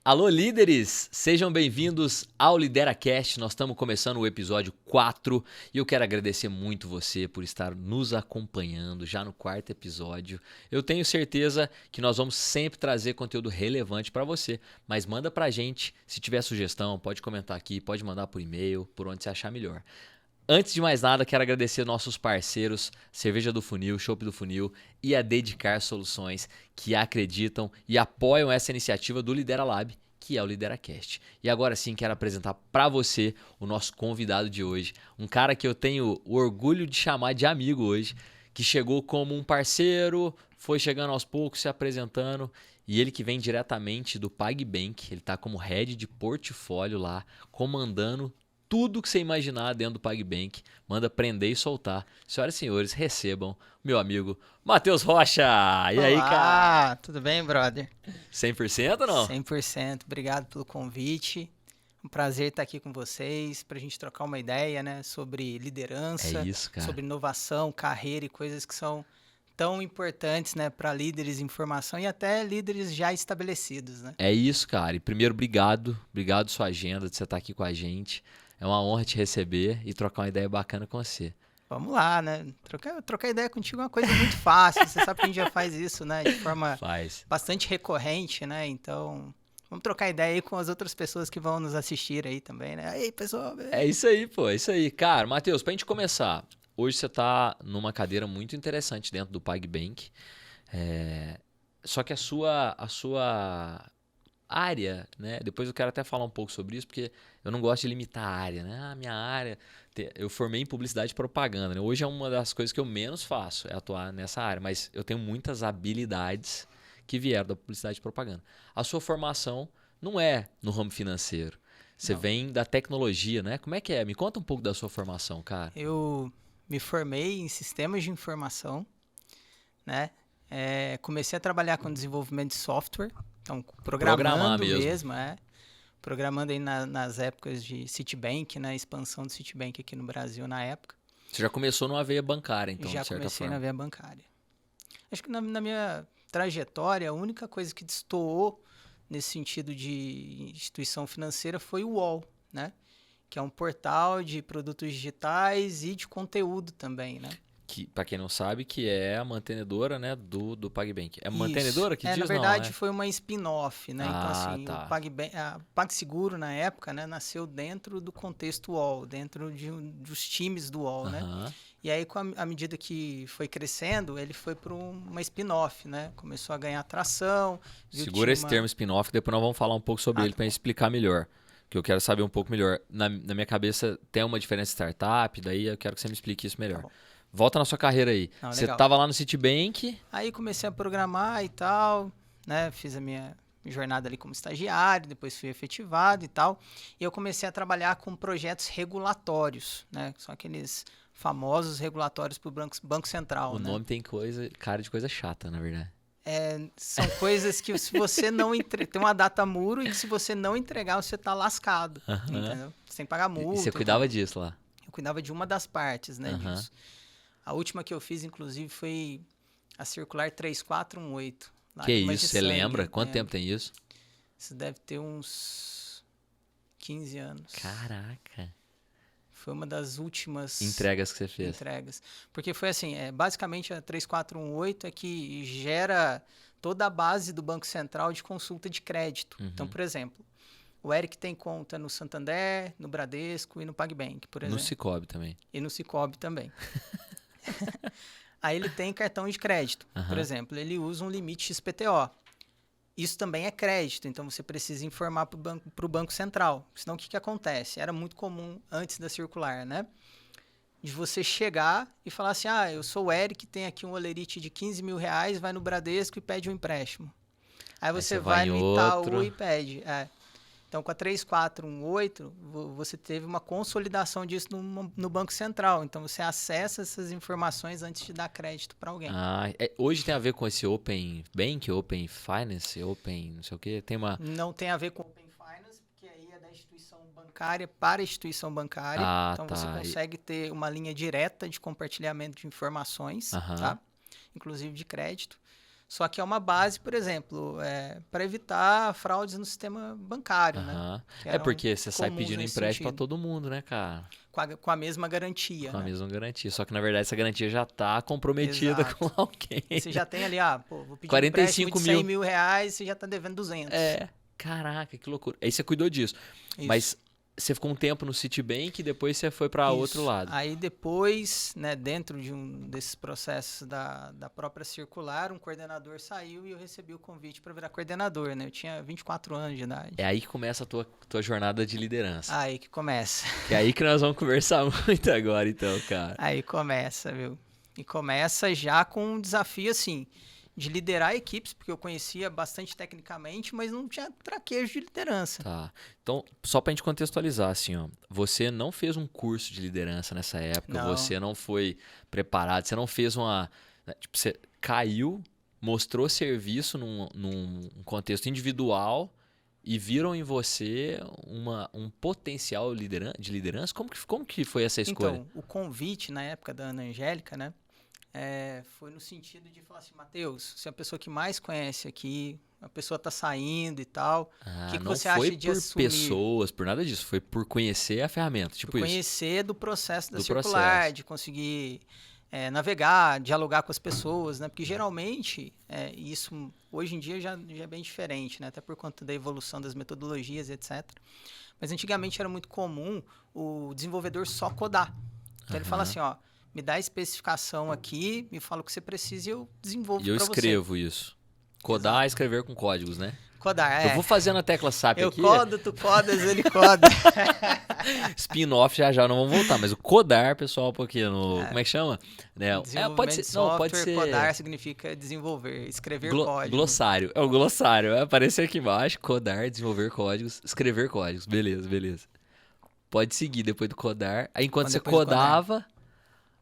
Alô, líderes! Sejam bem-vindos ao LideraCast. Nós estamos começando o episódio 4 e eu quero agradecer muito você por estar nos acompanhando já no 4º episódio. Eu tenho certeza que nós vamos sempre trazer conteúdo relevante para você, mas manda pra gente, se tiver sugestão, pode comentar aqui, pode mandar por e-mail, por onde você achar melhor. Antes de mais nada, quero agradecer nossos parceiros, Cerveja do Funil, Chopp do Funil e a Dedicar Soluções, que acreditam e apoiam essa iniciativa do Lidera Lab, que é o LideraCast. E agora sim, quero apresentar para você o nosso convidado de hoje, um cara que eu tenho o orgulho de chamar de amigo hoje, que chegou como um parceiro, foi chegando aos poucos, se apresentando, e ele que vem diretamente do PagBank, ele está como head de portfólio lá, comandando tudo que você imaginar dentro do PagBank, manda prender e soltar. Senhoras e senhores, recebam meu amigo Matheus Rocha. E Olá, aí, cara? tudo bem, brother? 100% ou não? 100%. Obrigado pelo convite. Um prazer estar aqui com vocês para a gente trocar uma ideia, né, sobre liderança, É isso, cara. sobre inovação, carreira e coisas que são tão importantes, né, para líderes em formação e até líderes já estabelecidos, né? É isso, cara. E primeiro, obrigado sua agenda de você estar aqui com a gente. É uma honra te receber e trocar uma ideia bacana com você. Vamos lá, né? Trocar ideia contigo é uma coisa muito fácil. Você sabe que a gente já faz isso, né? De forma bastante recorrente, né? Então, vamos trocar ideia aí com as outras pessoas que vão nos assistir aí também, né? Aí, pessoal. É isso aí, pô. É isso aí. Cara, Matheus, pra gente começar. Hoje você tá numa cadeira muito interessante dentro do PagBank. Só que a sua área, né? Depois eu quero até falar um pouco sobre isso, porque eu não gosto de limitar a área, né? Ah, minha área... Eu formei em publicidade e propaganda, né? Hoje é uma das coisas que eu menos faço, é atuar nessa área, mas eu tenho muitas habilidades que vieram da publicidade e propaganda. A sua formação não é no ramo financeiro. Você vem da tecnologia, né? Como é que é? Me conta um pouco da sua formação, cara. Eu me formei em sistemas de informação, né? Comecei a trabalhar com desenvolvimento de software, então programando mesmo, programando aí nas épocas de Citibank, né? Expansão do Citibank aqui no Brasil na época. Você já começou numa veia bancária, então, já de certa comecei forma. na veia bancária. Acho que na minha trajetória, a única coisa que destoou nesse sentido de instituição financeira foi o UOL, né? Que é um portal de produtos digitais e de conteúdo também, né? Que, pra quem não sabe, que é a mantenedora, né, do PagBank. É a Isso. mantenedora que diz, na verdade, não, foi uma spin-off, né? Então, assim, tá. o PagBank, a PagSeguro, na época, né, nasceu dentro do contexto UOL, dentro dos times do UOL, né? E aí, à medida que foi crescendo, ele foi para uma spin-off, né? Começou a ganhar atração. Segura esse termo spin-off, depois nós vamos falar um pouco sobre ele para explicar melhor. Que eu quero saber um pouco melhor. Na minha cabeça, tem uma diferença startup, daí eu quero que você me explique isso melhor. Tá bom. Volta na sua carreira aí. Você estava lá no Citibank. Aí comecei a programar e tal, né? Fiz a minha jornada ali como estagiário, depois fui efetivado e tal. E eu comecei a trabalhar com projetos regulatórios, né? São aqueles famosos regulatórios para o Banco Central. O nome tem cara de coisa chata, na verdade. São coisas que se você não tem uma data muro e que se você não entregar, você tá lascado. Entendeu? Você tem que pagar multa. E você cuidava disso lá? Eu cuidava de uma das partes, né, disso. A última que eu fiz, inclusive, foi a circular 3418. Que isso? Você lembra? Quanto tempo tem isso? Isso deve ter uns 15 anos. Caraca. Foi uma das últimas entregas que você fez. Porque foi assim, basicamente a 3418 é que gera toda a base do Banco Central de consulta de crédito. Então, por exemplo, o Eric tem conta no Santander, no Bradesco e no PagBank, por exemplo. No Sicoob também. E no Sicoob também. Aí ele tem cartão de crédito, por exemplo, ele usa um limite XPTO. Isso também é crédito, então você precisa informar para o Banco Central. Senão o que acontece? Era muito comum antes da circular, né? De você chegar e falar assim, eu sou o Eric, tem aqui um olerite de 15 mil reais, vai no Bradesco e pede um empréstimo. Aí você vai no Itaú e pede. Então, com a 3418, você teve uma consolidação disso no Banco Central. Então, você acessa essas informações antes de dar crédito para alguém. Hoje tem a ver com esse Open Bank, Open Finance, Open não sei o quê? Não tem a ver com Open Finance, porque aí é da instituição bancária para a instituição bancária. Então, você consegue ter uma linha direta de compartilhamento de informações, tá? inclusive de crédito. Só que é uma base, por exemplo, para evitar fraudes no sistema bancário, né? É porque você sai pedindo empréstimo para todo mundo, né, cara? Com a mesma garantia. Com a né? mesma garantia. Só que, na verdade, essa garantia já tá comprometida com alguém. E você já tem ali, vou pedir 45 empréstimo de 100 mil reais, você já tá devendo 200. Caraca, que loucura. Aí você cuidou disso. Isso. Mas você ficou um tempo no Citibank e depois você foi para outro lado. Aí depois, né, dentro de um desses processos da própria circular, um coordenador saiu e eu recebi o convite para virar coordenador, né? Eu tinha 24 anos de idade. É aí que começa a tua jornada de liderança. Aí que começa. É aí que nós vamos conversar muito agora, então, cara. Aí começa, viu? E começa já com um desafio, assim, de liderar equipes, porque eu conhecia bastante tecnicamente, mas não tinha traquejo de liderança. Tá. Então, só pra gente contextualizar, assim, ó, você não fez um curso de liderança nessa época, você não foi preparado, você não fez uma... Tipo, você caiu, mostrou serviço num contexto individual e viram em você um potencial de liderança? Como que foi essa escolha? Então, o convite na época da Ana Angélica, né? Foi no sentido de falar assim, Matheus, você é a pessoa que mais conhece aqui, a pessoa está saindo e tal, o que você acha de assumir? Não foi por pessoas, por nada disso, foi por conhecer a ferramenta, tipo isso. Conhecer do processo da circular, de conseguir navegar, dialogar com as pessoas, né? Porque geralmente, isso hoje em dia já é bem diferente, né? Até por conta da evolução das metodologias, etc. Mas antigamente era muito comum o desenvolvedor só codar. Então ele fala assim, me dá a especificação aqui, me fala o que você precisa e eu desenvolvo para você. E eu escrevo isso. Codar é escrever com códigos, né? Codar, Eu vou fazendo a tecla SAP aqui. Eu codo, tu codas, ele coda. Spin-off já não vamos voltar, mas o codar, pessoal, porque como é que chama? Pode ser, pode ser. Codar significa desenvolver, escrever código. Glossário, é o glossário. Vai aparecer aqui embaixo, codar, desenvolver códigos, escrever códigos. Beleza. Pode seguir depois do codar. Aí enquanto você codava,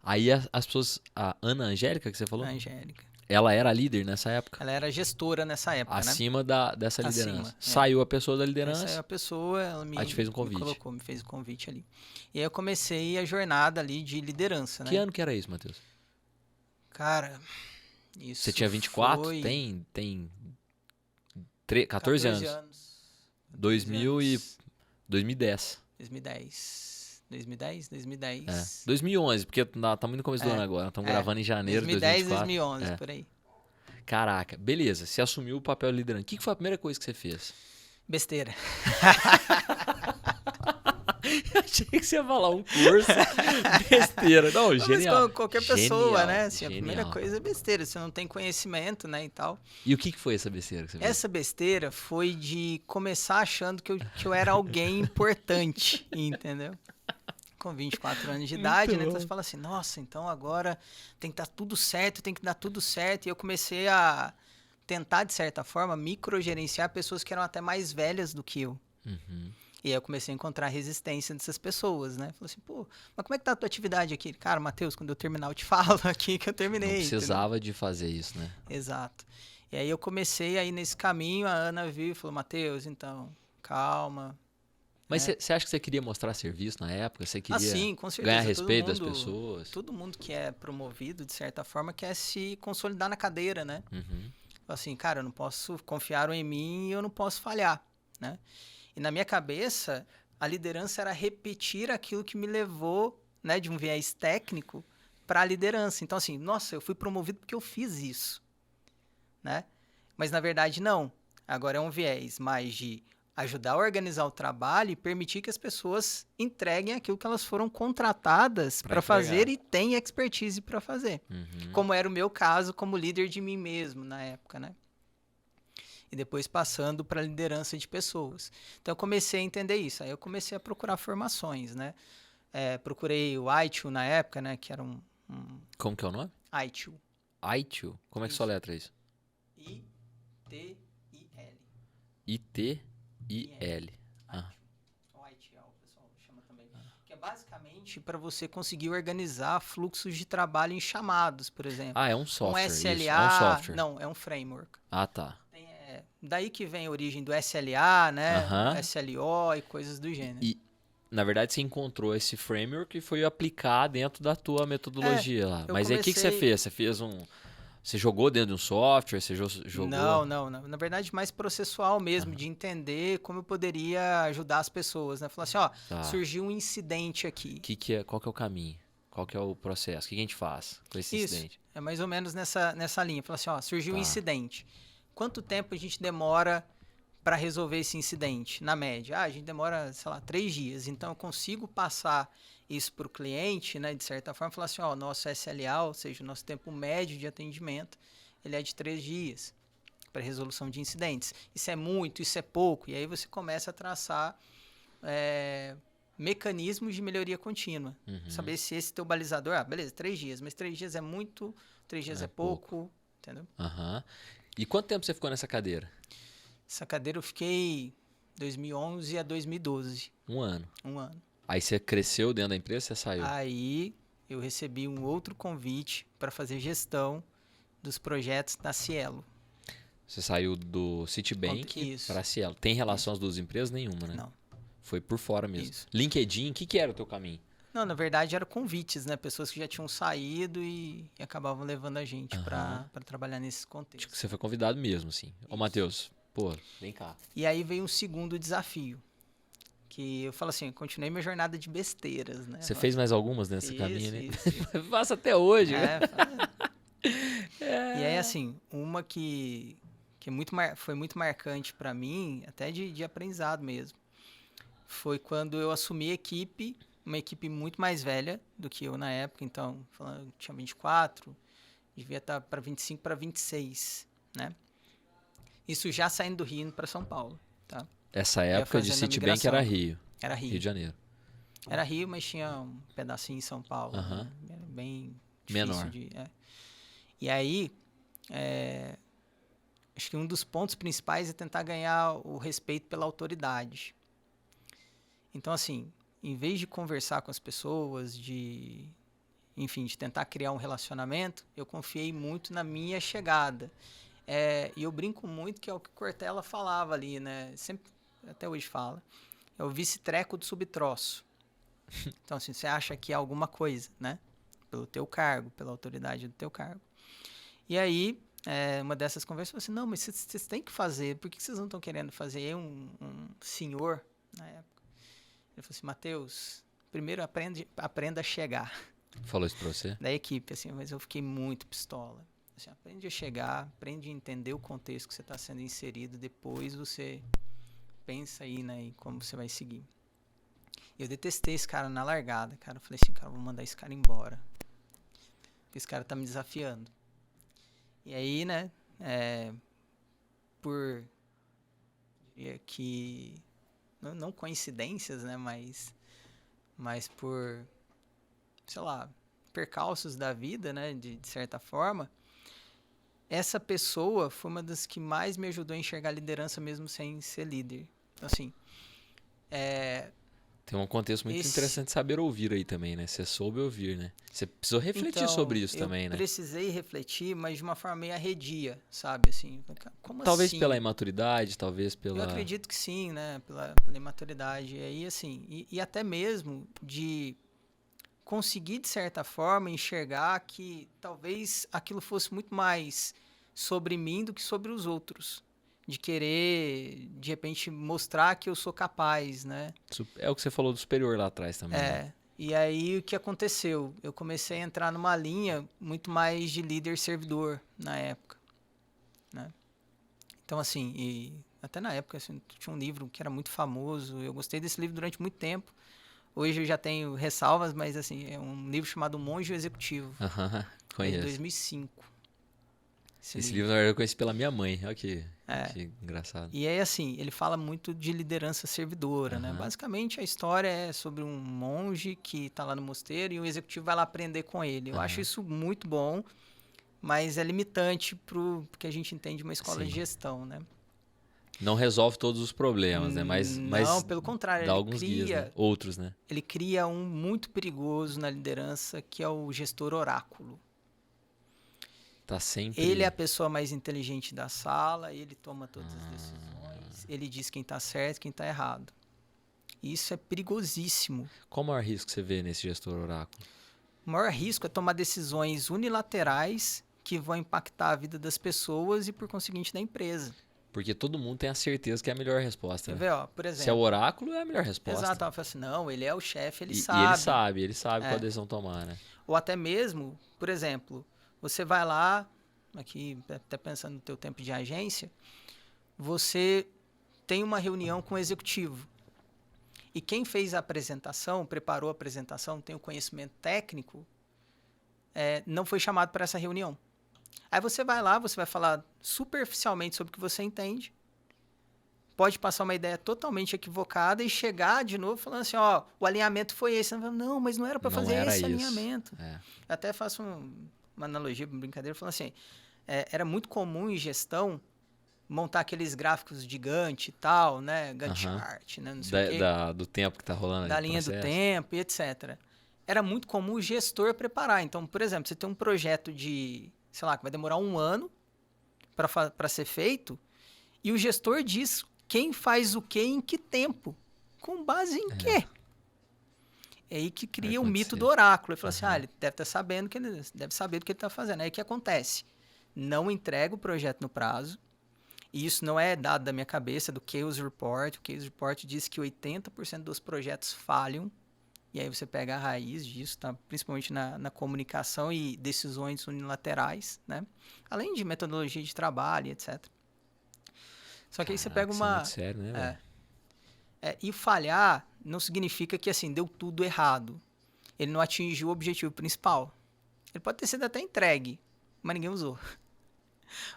aí as pessoas... A Ana Angélica, que você falou? Angélica. Ela era líder nessa época? Ela era gestora nessa época, Acima dessa liderança. Saiu a pessoa da liderança? Saiu a pessoa, ela me fez um convite. Me fez um convite ali. E aí eu comecei a jornada ali de liderança, né? Que ano que era isso, Matheus? Cara, isso Você tinha 24? foi... Tem 14 anos. 2010. 2011, porque tá muito no começo do ano agora. Estamos gravando em janeiro de 2024. 2011, por aí. Caraca, beleza. Você assumiu o papel de liderança. O que foi a primeira coisa que você fez? Besteira. Eu achei que você ia falar um curso. Besteira. Não, genial. Mas qualquer pessoa, né? Assim, genial. A primeira coisa é besteira. Você não tem conhecimento, né, e tal. E o que foi essa besteira que você fez? Essa besteira foi de começar achando que eu era alguém importante, entendeu? Com 24 anos de idade, né? Então você fala assim, nossa, então agora tem que dar tudo certo, tem que dar tudo certo. E eu comecei a tentar, de certa forma, microgerenciar pessoas que eram até mais velhas do que eu. Uhum. E aí eu comecei a encontrar resistência dessas pessoas, né? Falei assim, mas como é que tá a tua atividade aqui? Cara, Matheus, quando eu terminar eu te falo aqui que eu terminei. Não precisava de fazer isso, né? Exato. E aí eu comecei aí nesse caminho, a Ana viu e falou, Matheus, então, calma. Mas você acha que você queria mostrar serviço na época? Você queria sim, com certeza. ganhar respeito das pessoas? Todo mundo que é promovido, de certa forma, quer se consolidar na cadeira, né? Uhum. Assim, cara, eu não posso, confiar em mim e eu não posso falhar, né? E na minha cabeça, a liderança era repetir aquilo que me levou, né, de um viés técnico para a liderança. Então, assim, nossa, eu fui promovido porque eu fiz isso, né? Mas, na verdade, não. Agora é um viés mais de ajudar a organizar o trabalho e permitir que as pessoas entreguem aquilo que elas foram contratadas para fazer e têm expertise para fazer. Uhum. Como era o meu caso como líder de mim mesmo na época, né? E depois passando para a liderança de pessoas. Então eu comecei a entender isso. Aí eu comecei a procurar formações, né? Procurei o ITIL na época, né? Que era um... Como que é o nome? ITIL. ITIL? Como é que soletra isso? I-T-I-L. I-T-I-L. O ITL, o pessoal chama também. Que é basicamente para você conseguir organizar fluxos de trabalho em chamados, por exemplo. É um software. Um SLA. Isso. É um software. Não, é um framework. Tá. Daí que vem a origem do SLA, né? Uhum. SLO e coisas do gênero. E, na verdade, você encontrou esse framework e foi aplicar dentro da tua metodologia lá. Mas aí o que você fez? Você fez Você jogou dentro de um software? Você jogou? Não. Na verdade, mais processual mesmo, de entender como eu poderia ajudar as pessoas, né? Falar assim, ó, Tá. surgiu um incidente aqui. Qual que é o caminho? Qual que é o processo? O que a gente faz com esse incidente? É mais ou menos nessa linha. Falar assim, ó, surgiu um Tá. incidente. Quanto tempo a gente demora para resolver esse incidente, na média? A gente demora, sei lá, 3 dias. Então, eu consigo passar isso para o cliente, né, de certa forma, falar assim, ó, nosso SLA, ou seja, o nosso tempo médio de atendimento, ele é de 3 dias para resolução de incidentes. Isso é muito, isso é pouco. E aí você começa a traçar mecanismos de melhoria contínua. Saber se esse teu balizador, beleza, 3 dias, mas 3 dias é muito, 3 dias é pouco, entendeu? E quanto tempo você ficou nessa cadeira? Essa cadeira eu fiquei 2011 a 2012. Um ano. Um ano. Aí você cresceu dentro da empresa, você saiu? Aí eu recebi um outro convite para fazer gestão dos projetos da Cielo. Você saiu do Citibank para a Cielo. Tem relação às duas empresas? Nenhuma, né? Não. Foi por fora mesmo. Isso. LinkedIn, o que era o teu caminho? Não, na verdade eram convites, né? Pessoas que já tinham saído e acabavam levando a gente para trabalhar nesse contexto. Tipo, você foi convidado mesmo, assim. Ô, Matheus, pô, vem cá. E aí veio um segundo desafio. Que eu falo assim, continuei minha jornada de besteiras, né? Você fez mais algumas nesse caminho, né? Isso. Faço até hoje. E aí, assim, uma que foi muito marcante para mim, até de aprendizado mesmo, foi quando eu assumi a equipe, uma equipe muito mais velha do que eu na época. Então, eu tinha 24, devia estar para 25 para 26, né? Isso já saindo do Rio para São Paulo, tá? Essa época de Citibank era Rio. Era Rio. Rio de Janeiro. Era Rio, mas tinha um pedacinho em São Paulo. Né? Era bem difícil. Menor. E aí, acho que um dos pontos principais é tentar ganhar o respeito pela autoridade. Então, assim, em vez de conversar com as pessoas, de tentar criar um relacionamento, eu confiei muito na minha chegada. E eu brinco muito que é o que o Cortella falava ali, né? Sempre, até hoje fala. É o vice-treco do subtroço. Então, assim, você acha que é alguma coisa, né? Pelo teu cargo, pela autoridade do teu cargo. E aí, uma dessas conversas, eu falei assim, não, mas vocês têm que fazer. Por que vocês não estão querendo fazer? E um senhor, na época, ele falou assim, Matheus, primeiro aprenda a chegar. Falou isso pra você? Da equipe, assim, mas eu fiquei muito pistola. Assim, aprende a chegar, aprende a entender o contexto que você está sendo inserido, depois você pensa aí, né, em como você vai seguir. Eu detestei esse cara na largada, cara. Eu falei assim, cara, vou mandar esse cara embora. Porque esse cara tá me desafiando. E aí, né, por que não coincidências, né, mas por, sei lá, percalços da vida, né, de certa forma, essa pessoa foi uma das que mais me ajudou a enxergar a liderança mesmo sem ser líder. Então, assim, tem um contexto muito interessante saber ouvir aí também, né? Você soube ouvir, né? Você precisou refletir sobre isso também, né? Eu precisei refletir, mas de uma forma meio arredia, sabe? Assim, como talvez assim? Pela imaturidade, talvez pela... Eu acredito que sim, né? Pela imaturidade. E aí, assim, e até mesmo de conseguir, de certa forma, enxergar que talvez aquilo fosse muito mais sobre mim do que sobre os outros. De querer, de repente, mostrar que eu sou capaz, né? É o que você falou do superior lá atrás também. Né? E aí o que aconteceu? Eu comecei a entrar numa linha muito mais de líder-servidor na época, né? Então, assim, e até na época assim, tinha um livro que era muito famoso, eu gostei desse livro durante muito tempo. Hoje eu já tenho ressalvas, mas assim, é um livro chamado Monge Executivo. Conheço. De 2005. Esse livro eu conheci pela minha mãe, olha que engraçado. E aí, assim, ele fala muito de liderança servidora, né? Basicamente, a história é sobre um monge que está lá no mosteiro e o executivo vai lá aprender com ele. Eu acho isso muito bom, mas é limitante porque a gente entende uma escola de gestão, né? Não resolve todos os problemas, né? Mas não, pelo contrário, dá alguns guias, né? Outros, né? Ele cria um muito perigoso na liderança, que é o gestor oráculo. Tá sempre... Ele é a pessoa mais inteligente da sala, ele toma todas as decisões, ele diz quem tá certo e quem tá errado. Isso é perigosíssimo. Qual o maior risco que você vê nesse gestor oráculo? O maior risco é tomar decisões unilaterais que vão impactar a vida das pessoas e, por conseguinte, da empresa. Porque todo mundo tem a certeza que é a melhor resposta. Quer Né? ver, ó, por exemplo... Se é o oráculo, é a melhor resposta. Exato, ela fala assim, não, ele é o chefe, ele E sabe. ele sabe qual decisão tomar, né? Ou até mesmo, por exemplo, você vai lá, aqui até pensando no teu tempo de agência, você tem uma reunião com o executivo. E quem fez a apresentação, preparou a apresentação, tem o conhecimento técnico, não foi chamado para essa reunião. Aí você vai lá, você vai falar superficialmente sobre o que você entende, pode passar uma ideia totalmente equivocada e chegar de novo falando assim, ó, o alinhamento foi esse. Você fala, não, mas não era para fazer esse alinhamento. Eu até faço uma analogia, uma brincadeira, falando assim, era muito comum em gestão montar aqueles gráficos gigantes e tal, né? Gantt chart, né? Não sei o quê. Do tempo que tá rolando. Da linha do tempo e etc. Era muito comum o gestor preparar. Então, por exemplo, você tem um projeto de, sei lá, que vai demorar 1 ano para ser feito, e o gestor diz quem faz o quê em que tempo. Com base em quê? É aí que cria o mito do oráculo. Ele fala assim, ele deve estar sabendo que ele deve saber do que ele está fazendo. Aí o que acontece? Não entrega o projeto no prazo. E isso não é dado da minha cabeça, do Chaos Report. O Chaos Report diz que 80% dos projetos falham. E aí você pega a raiz disso, tá? Principalmente na comunicação e decisões unilaterais, né? Além de metodologia de trabalho, etc. Só que aí você pega uma... Isso é muito sério, né? E falhar não significa que assim, deu tudo errado. Ele não atingiu o objetivo principal. Ele pode ter sido até entregue, mas ninguém usou.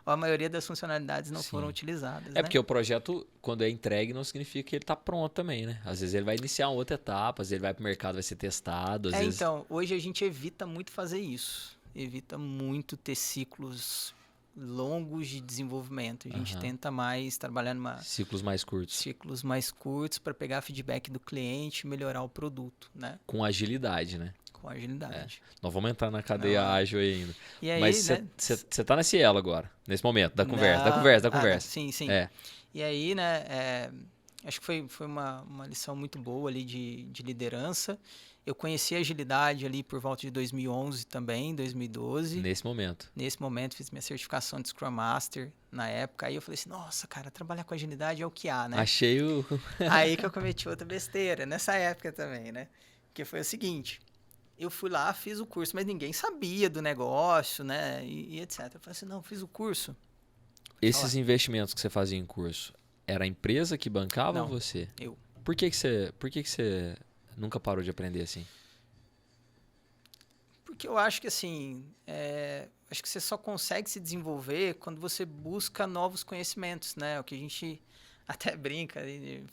Ou a maioria das funcionalidades não foram utilizadas. Porque o projeto, quando é entregue, não significa que ele está pronto também, né? Às vezes ele vai iniciar uma outra etapa, às vezes ele vai para o mercado, vai ser testado. Às vezes... Então, hoje a gente evita muito fazer isso. Evita muito ter ciclos longos de desenvolvimento. A gente tenta mais trabalhar ciclos mais curtos. Ciclos mais curtos para pegar feedback do cliente e melhorar o produto, né? Com agilidade, né? Com agilidade. Nós vamos entrar na cadeia ágil aí ainda. E aí, mas você tá nesse elo agora, nesse momento, da conversa. Sim. É. E aí, né, acho que foi uma lição muito boa ali de liderança. Eu conheci a agilidade ali por volta de 2011 também, 2012. Nesse momento, fiz minha certificação de Scrum Master na época. Aí eu falei assim, nossa, cara, trabalhar com agilidade é o que há, né? Achei o... Aí que eu cometi outra besteira, nessa época também, né? Que foi o seguinte, eu fui lá, fiz o curso, mas ninguém sabia do negócio, né? E etc. Eu falei assim, não, fiz o curso. Esses investimentos que você fazia em curso, era a empresa que bancava ou você? Eu. Por que você nunca parou de aprender assim? Porque eu acho que assim, acho que você só consegue se desenvolver quando você busca novos conhecimentos, né? O que a gente até brinca,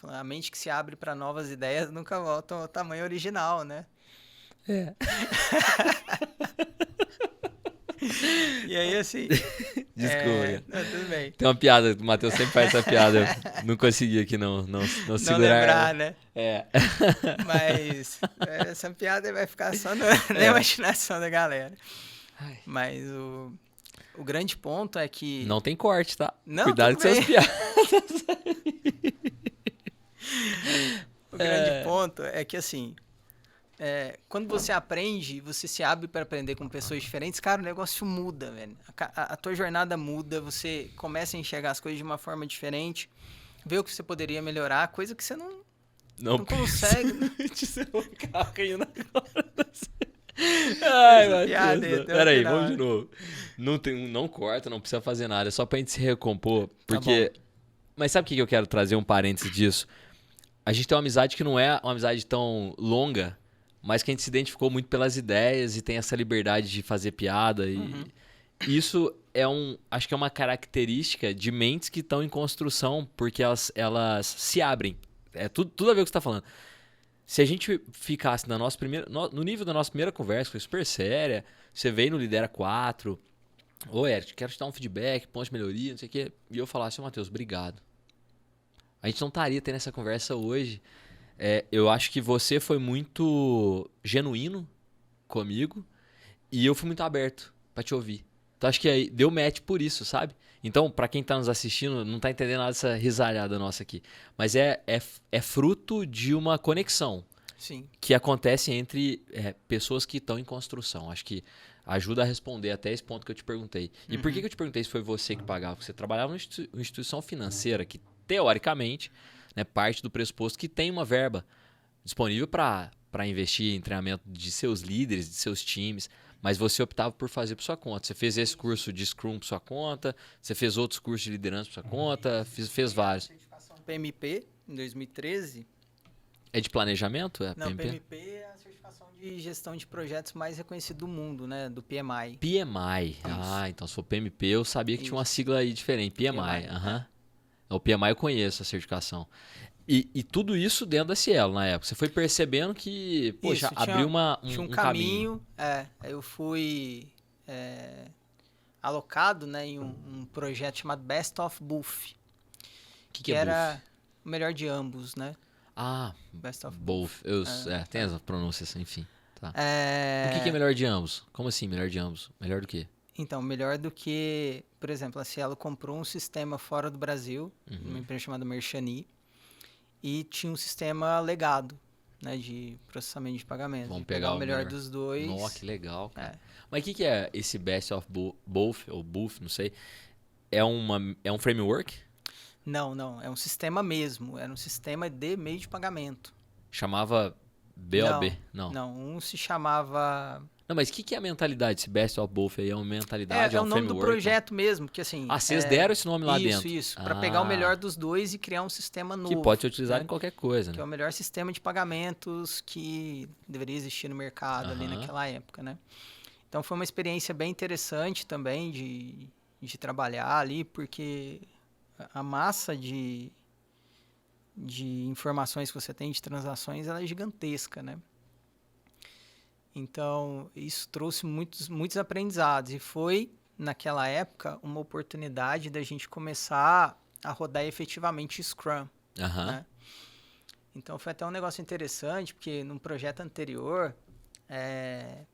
a mente que se abre para novas ideias nunca volta ao tamanho original, né? E aí, assim... Desculpa. Não, tudo bem. Tem uma piada, o Matheus sempre faz essa piada. Eu não consegui aqui não segurar. Não lembrar, né? Mas essa piada vai ficar só na imaginação da galera. Mas o grande ponto é que... Não tem corte, tá? Não, cuidado com essas piadas. O grande ponto é que, assim... quando você aprende, você se abre para aprender com pessoas diferentes, cara, o negócio muda, velho. A tua jornada muda, você começa a enxergar as coisas de uma forma diferente, vê o que você poderia melhorar, coisa que você não consegue. Você vai ficar rindo agora. Ai, Matheus. Peraí, vamos de novo. Não corta, não precisa fazer nada, é só pra gente se recompor, porque... Mas sabe o que eu quero trazer um parênteses disso? A gente tem uma amizade que não é uma amizade tão longa, mas que a gente se identificou muito pelas ideias e tem essa liberdade de fazer piada. E isso acho que é uma característica de mentes que estão em construção, porque elas se abrem. É tudo a ver com o que você está falando. Se a gente ficasse no nível da nossa primeira conversa, foi super séria, você veio no Lidera 4, Eric, quero te dar um feedback, ponto de melhoria, não sei o quê, e eu falasse, Matheus, obrigado. A gente não estaria tendo essa conversa hoje. Eu acho que você foi muito genuíno comigo e eu fui muito aberto pra te ouvir. Então acho que aí deu match por isso, sabe? Então, pra quem tá nos assistindo, não tá entendendo nada dessa risalhada nossa aqui. Mas é fruto de uma conexão. Sim. Que acontece entre pessoas que estão em construção. Acho que ajuda a responder até esse ponto que eu te perguntei. E por que eu te perguntei se foi você que pagava? Porque você trabalhava numa instituição financeira que, teoricamente, né, parte do pressuposto que tem uma verba disponível para investir em treinamento de seus líderes, de seus times, mas você optava por fazer por sua conta. Você fez esse curso de Scrum por sua conta, você fez outros cursos de liderança por sua conta, fez vários. Certificação PMP, em 2013. É de planejamento? Não, PMP é a certificação de gestão de projetos mais reconhecida do mundo, né? Do PMI. PMI. Isso. Ah, então se for PMP, eu sabia que tinha uma sigla aí diferente. PMI. PMI, O PMI eu conheço a certificação. E tudo isso dentro da Cielo na época. Você foi percebendo que, poxa, Isso, abriu tinha um caminho. Aí eu fui alocado, né, em um projeto chamado Best of Both. Que era Both? o melhor de ambos, né? Ah, Best of Both. Tem essa pronúncia, assim, enfim. Tá. É... O que é melhor de ambos? Como assim, melhor de ambos? Melhor do que? Então, melhor do que, por exemplo, a Cielo comprou um sistema fora do Brasil, uma empresa chamada Merchani, e tinha um sistema legado, né, de processamento de pagamento. Vamos pegar o melhor dos dois. Nossa, que legal, cara. Mas o que é esse Best of Both, ou Both, não sei? É um framework? Não. É um sistema mesmo. Era um sistema de meio de pagamento. Chamava BOB? Não. Não, um se chamava... Não, mas o que é a mentalidade? Esse Best of Both aí é uma mentalidade, É um o nome framework? do projeto mesmo, porque assim... Vocês deram esse nome lá dentro? Isso, para pegar o melhor dos dois e criar um sistema novo. Que pode ser utilizado né? em qualquer coisa, Que né? é o melhor sistema de pagamentos que deveria existir no mercado ali naquela época, né? Então foi uma experiência bem interessante também de trabalhar ali, porque a massa de informações que você tem de transações ela é gigantesca, né? Então, isso trouxe muitos aprendizados e foi, naquela época, uma oportunidade da gente começar a rodar efetivamente Scrum. Né? Então, foi até um negócio interessante, porque num projeto anterior, a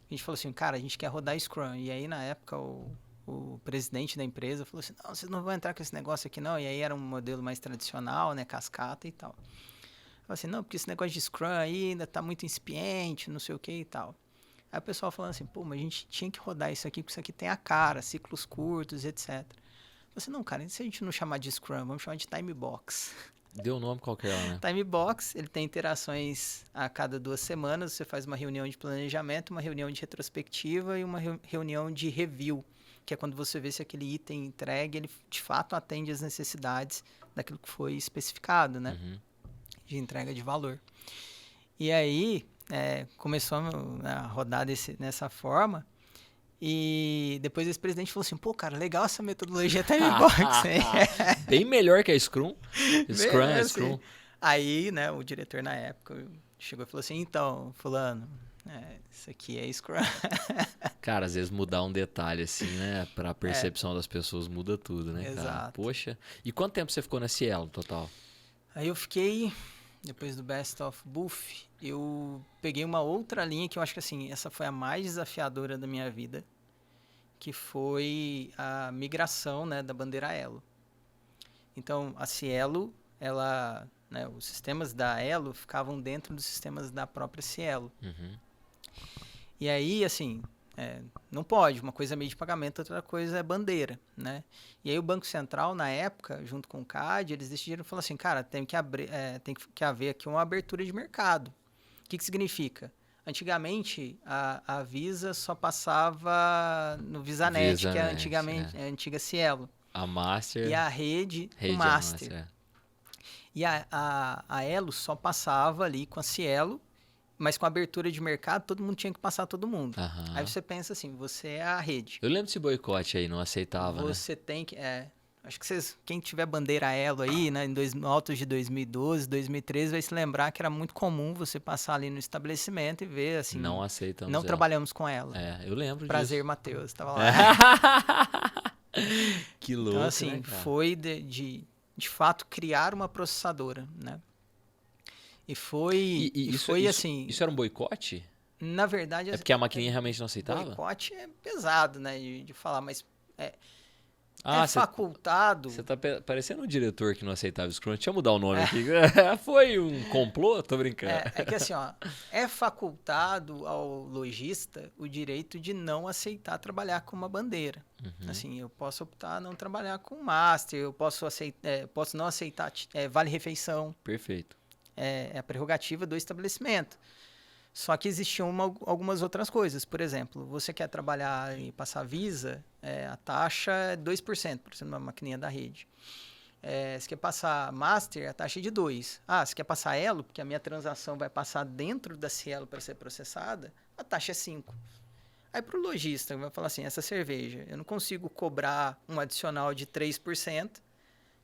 gente falou assim, cara, a gente quer rodar Scrum. E aí, na época, o presidente da empresa falou assim, não, vocês não vão entrar com esse negócio aqui não. E aí era um modelo mais tradicional, né, cascata e tal. Falei assim, não, porque esse negócio de Scrum aí ainda tá muito incipiente, não sei o que e tal. Aí o pessoal falando assim, pô, mas a gente tinha que rodar isso aqui, porque isso aqui tem a cara, ciclos curtos, etc. Falei assim, não, cara, e se a gente não chamar de Scrum, vamos chamar de Time Box. Deu um nome qualquer, né? Time Box, ele tem interações a cada 2 semanas, você faz uma reunião de planejamento, uma reunião de retrospectiva e uma reunião de review, que é quando você vê se aquele item entregue, ele de fato atende às necessidades daquilo que foi especificado, né? De entrega de valor. E aí, começou a rodar nessa forma, e depois esse presidente falou assim, pô, cara, legal essa metodologia Time Box. Bem melhor que a Scrum. Scrum é assim. Scrum. Aí, né, o diretor na época chegou e falou assim, então, fulano, isso aqui é Scrum. Cara, às vezes mudar um detalhe assim, né, pra percepção das pessoas muda tudo, né, cara? Exato. Poxa, e quanto tempo você ficou na Cielo, total? Aí eu fiquei, depois do Best of Both, eu peguei uma outra linha que eu acho que assim, essa foi a mais desafiadora da minha vida, que foi a migração, né, da bandeira Elo. Então, a Cielo, ela, né, os sistemas da Elo ficavam dentro dos sistemas da própria Cielo. E aí, assim, não pode, uma coisa é meio de pagamento, outra coisa é bandeira, né? E aí o Banco Central, na época, junto com o CAD, eles decidiram falar assim, cara, tem que haver aqui uma abertura de mercado. O que significa? Antigamente, a Visa só passava no VisaNet, que é antigamente a antiga Cielo. A Master. E a rede o Master. E a Elo só passava ali com a Cielo, mas com a abertura de mercado, todo mundo tinha que passar todo mundo. Aí você pensa assim, você é a rede. Eu lembro desse boicote aí, não aceitava, você tem que... acho que quem tiver bandeira Elo aí, né, no altos de 2012, 2013, vai se lembrar que era muito comum você passar ali no estabelecimento e ver assim... Não aceitamos Não ela. Trabalhamos com ela. Eu lembro Prazer, disso. Matheus, tava lá. Que louco, então, assim, né, cara? foi de fato criar uma processadora, né? E foi, assim... Isso era um boicote? Na verdade... É porque a maquininha realmente não aceitava? Boicote é pesado, né, de falar, mas... facultado. Você tá parecendo um diretor que não aceitava Scrum. Deixa eu mudar o nome aqui. Foi um complô? Tô brincando. É que assim, ó, é facultado ao lojista o direito de não aceitar trabalhar com uma bandeira. Assim, eu posso optar a não trabalhar com master, eu posso não aceitar vale-refeição. Perfeito. É a prerrogativa do estabelecimento. Só que existiam algumas outras coisas. Por exemplo, você quer trabalhar e passar Visa, a taxa é 2%, por exemplo, uma maquininha da rede. Se quer passar Master, a taxa é de 2%. Se quer passar Elo, porque a minha transação vai passar dentro da Cielo para ser processada, a taxa é 5%. Aí para o lojista, vai falar assim, essa cerveja, eu não consigo cobrar um adicional de 3%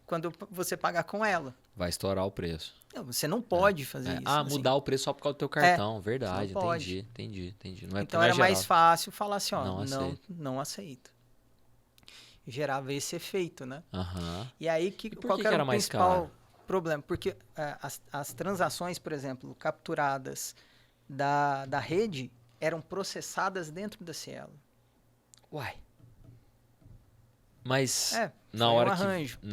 quando você pagar com ela. Vai estourar o preço. Não, você não pode fazer isso. Mudar assim. o preço só por causa do teu cartão. Verdade, não pode. entendi. Não é, então não é era geral. mais fácil falar assim, não aceito. Gerava esse efeito, né? E aí, qual que era o principal problema? Porque as transações, por exemplo, capturadas da rede eram processadas dentro da Cielo. Uai. Mas na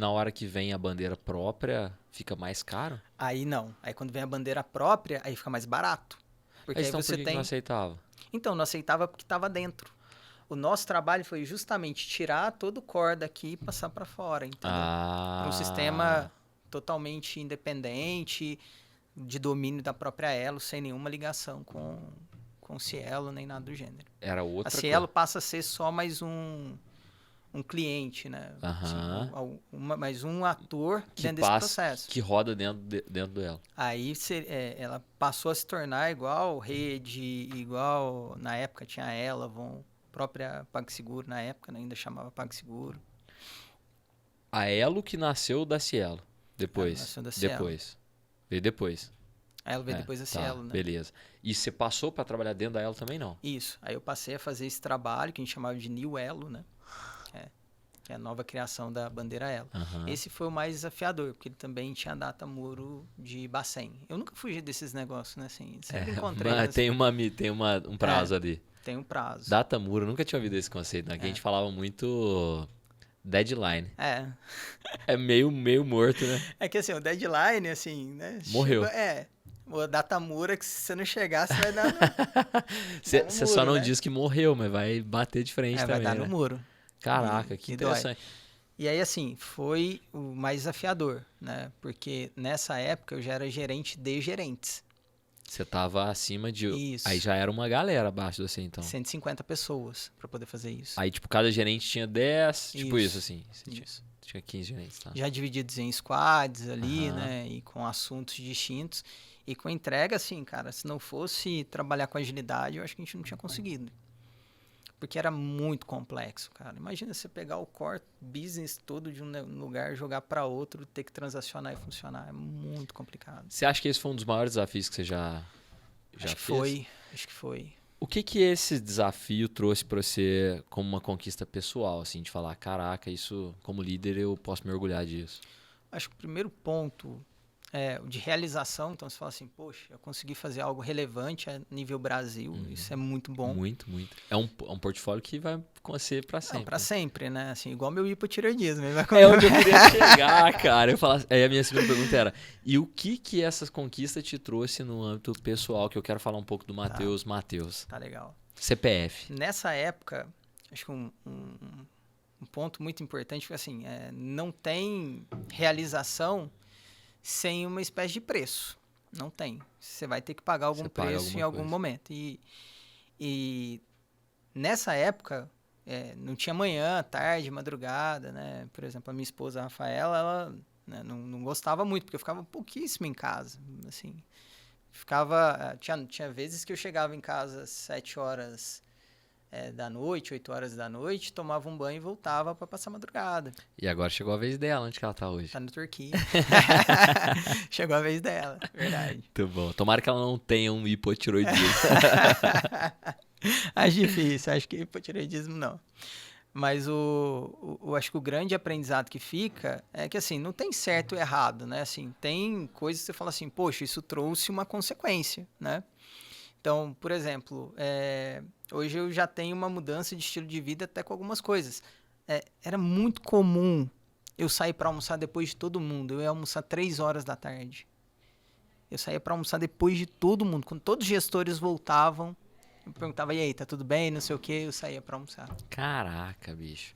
hora que vem a bandeira própria, fica mais caro? Aí não. Aí quando vem a bandeira própria, aí fica mais barato. Porque aí você por que não aceitava? Então, não aceitava porque estava dentro. O nosso trabalho foi justamente tirar todo o core daqui e passar para fora, entendeu? Para um sistema totalmente independente, de domínio da própria Elo, sem nenhuma ligação com Cielo, nem nada do gênero. Era outra A Cielo passa a ser só mais um cliente, né? Mais um ator dentro desse processo. Que roda dentro dela. Aí ela passou a se tornar igual rede, igual na época tinha a Elavon, própria PagSeguro na época, né? Ainda chamava PagSeguro. A Elo que nasceu da Cielo. Depois. Nasceu da Cielo. Veio depois. A Elo veio depois da Cielo, né? Beleza. E você passou para trabalhar dentro da Elo também, não? Isso. Aí eu passei a fazer esse trabalho que a gente chamava de New Elo, né? Que é a nova criação da bandeira Elo. Esse foi o mais desafiador, porque ele também tinha data muro de Bacen. Eu nunca fugi desses negócios, né? Assim, sempre encontrei. Tem um prazo ali. Tem um prazo. Data muro, nunca tinha ouvido esse conceito, né? Que a gente falava muito deadline. É meio morto, né? É que assim, o deadline, assim, né? Morreu. O data muro é que se você não chegar, você vai dar Você só não diz que morreu, mas vai bater de frente também, vai dar no muro. Caraca, que interessante. E aí, assim, foi o mais desafiador, né? Porque nessa época eu já era gerente de gerentes. Você tava acima de... Isso. Aí já era uma galera abaixo de você, então. 150 pessoas para poder fazer isso. Aí, tipo, cada gerente tinha 10, tipo isso, assim. Isso. Tinha 15 gerentes, tá? Já divididos em squads ali, né? E com assuntos distintos. E com entrega, assim, cara, se não fosse trabalhar com agilidade, eu acho que a gente não tinha conseguido. Porque era muito complexo, cara. Imagina você pegar o core business todo de um lugar, jogar para outro, ter que transacionar e funcionar. É muito complicado. Você acha que esse foi um dos maiores desafios que você já fez? Acho que foi. O que esse desafio trouxe para você como uma conquista pessoal, assim, de falar, caraca, isso, como líder, eu posso me orgulhar disso? Acho que o primeiro ponto de realização, então você fala assim, poxa, eu consegui fazer algo relevante a nível Brasil, isso é muito bom. Muito. É um portfólio que vai acontecer para sempre. Para sempre, né? Assim, igual meu hipotireoidismo. É onde eu queria chegar, cara. Aí a minha segunda pergunta era, e o que essa conquista te trouxe no âmbito pessoal, que eu quero falar um pouco do Matheus. Tá legal. CPF. Nessa época, acho que um ponto muito importante foi assim, não tem realização sem uma espécie de preço. Não tem. Você vai ter que pagar algum preço em algum momento. E nessa época, não tinha manhã, tarde, madrugada, né? Por exemplo, a minha esposa, a Rafaela, ela né, não gostava muito, porque eu ficava pouquíssimo em casa. Assim, tinha vezes que eu chegava em casa às 7 horas da noite, 8 horas da noite, tomava um banho e voltava para passar a madrugada. E agora chegou a vez dela, onde que ela tá hoje? Tá na Turquia. Chegou a vez dela, verdade. Muito bom. Tomara que ela não tenha um hipotiroidismo. Acho difícil, acho que hipotireoidismo não. Mas acho que o grande aprendizado que fica é que, assim, não tem certo ou errado, né? Assim, tem coisas que você fala assim, poxa, isso trouxe uma consequência, né? Então, por exemplo, hoje eu já tenho uma mudança de estilo de vida até com algumas coisas. era muito comum eu sair para almoçar depois de todo mundo. Eu ia almoçar 3 horas da tarde. Eu saía para almoçar depois de todo mundo. Quando todos os gestores voltavam, eu perguntava, e aí, tá tudo bem? Não sei o quê, eu saía para almoçar. Caraca, bicho.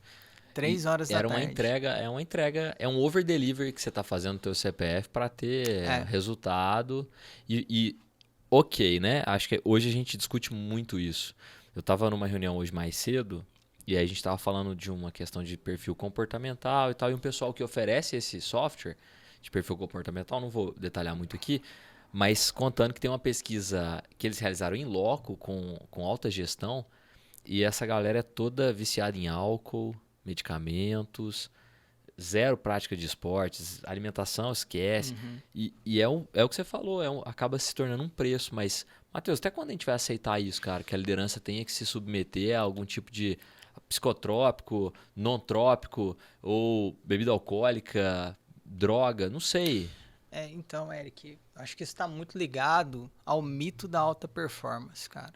3 horas da tarde. É uma entrega, é um over delivery que você tá fazendo no teu CPF para ter resultado ok, né? Acho que hoje a gente discute muito isso. Eu tava numa reunião hoje mais cedo e aí a gente tava falando de uma questão de perfil comportamental e tal, e um pessoal que oferece esse software de perfil comportamental, não vou detalhar muito aqui, mas contando que tem uma pesquisa que eles realizaram em loco com alta gestão e essa galera é toda viciada em álcool, medicamentos, zero prática de esportes, alimentação esquece. E é o que você falou, acaba se tornando um preço. Mas, Matheus, até quando a gente vai aceitar isso, cara? Que a liderança tenha que se submeter a algum tipo de psicotrópico, non-trópico, ou bebida alcoólica, droga, não sei. Então, Eric, acho que isso está muito ligado ao mito da alta performance, cara.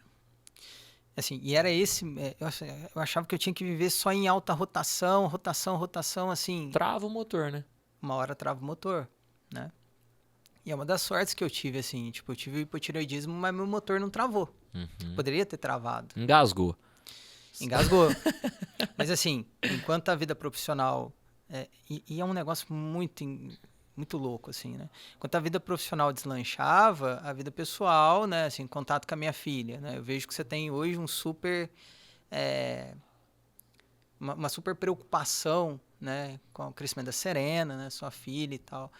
Assim, e era esse, eu achava que eu tinha que viver só em alta rotação, assim. Trava o motor, né? Uma hora trava o motor, né? E é uma das sortes que eu tive, assim, tipo, eu tive hipotireoidismo, mas meu motor não travou. Poderia ter travado. Engasgou. Mas assim, enquanto a vida profissional, e é um negócio muito louco, assim, né? Enquanto a vida profissional deslanchava, a vida pessoal, né? Assim, contato com a minha filha, né? Eu vejo que você tem hoje uma super preocupação, né? Com o crescimento da Serena, né? Sua filha e tal.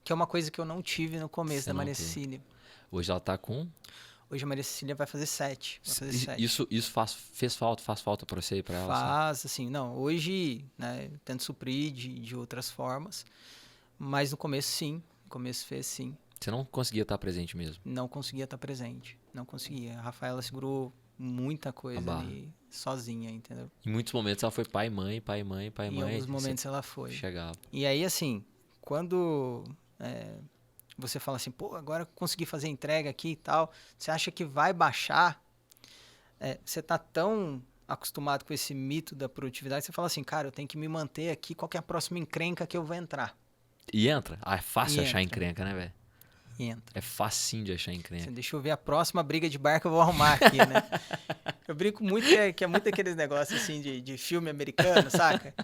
Que é uma coisa que eu não tive no começo da Maria Cecília. Hoje ela tá com... Hoje a Maria Cecília vai fazer 7. Isso faz falta pra você e pra ela? Faz, assim, não. Hoje, né? Eu tento suprir de outras formas. Mas no começo, sim. No começo fez, sim. Você não conseguia estar presente mesmo? Não conseguia estar presente. Não conseguia. A Rafaela segurou muita coisa ali sozinha, entendeu? Em muitos momentos ela foi pai, mãe. Em alguns momentos ela foi. Chegava. E aí, assim, quando você fala assim, pô, agora eu consegui fazer entrega aqui e tal, você acha que vai baixar? Você tá tão acostumado com esse mito da produtividade, você fala assim, cara, eu tenho que me manter aqui, qual que é a próxima encrenca que eu vou entrar? E entra? É fácil achar encrenca, né, velho? Entra. É facinho de achar encrenca. Deixa eu ver a próxima briga de bar que eu vou arrumar aqui, né? Eu brinco muito que é muito aqueles negócios assim de filme americano, saca?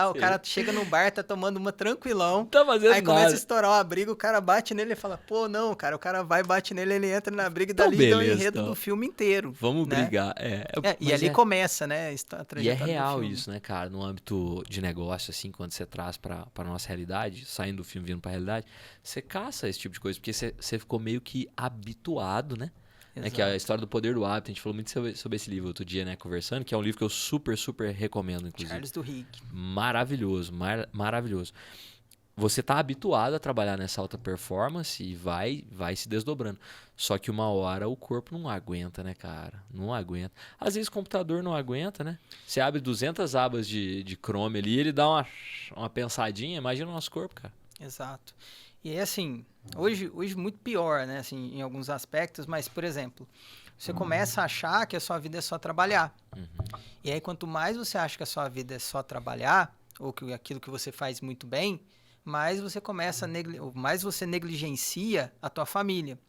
O cara chega no bar, tá tomando uma tranquilão, tá fazendo aí começa a estourar uma briga, o cara bate nele e fala, pô, não, cara, o cara vai, bate nele, ele entra na briga e dali dá o enredo do filme inteiro. Vamos né? brigar. E ali começa, né? E é real isso, né, cara? No âmbito de negócio, assim, quando você traz pra nossa realidade, saindo do filme, vindo pra realidade, você caça esse tipo de coisa, porque você ficou meio que habituado, né? Que é a história do poder do hábito. A gente falou muito sobre esse livro outro dia, né? Conversando, que é um livro que eu super, super recomendo, inclusive. Charles Duhigg. Maravilhoso, maravilhoso. Você tá habituado a trabalhar nessa alta performance e vai se desdobrando. Só que uma hora o corpo não aguenta, né, cara? Não aguenta. Às vezes o computador não aguenta, né? Você abre 200 abas de Chrome ali, ele dá uma pensadinha. Imagina o nosso corpo, cara. Exato. E é assim, hoje muito pior, né, assim, em alguns aspectos, mas, por exemplo, você começa a achar que a sua vida é só trabalhar. E aí, quanto mais você acha que a sua vida é só trabalhar, ou que aquilo que você faz muito bem, mais você mais você negligencia a tua família,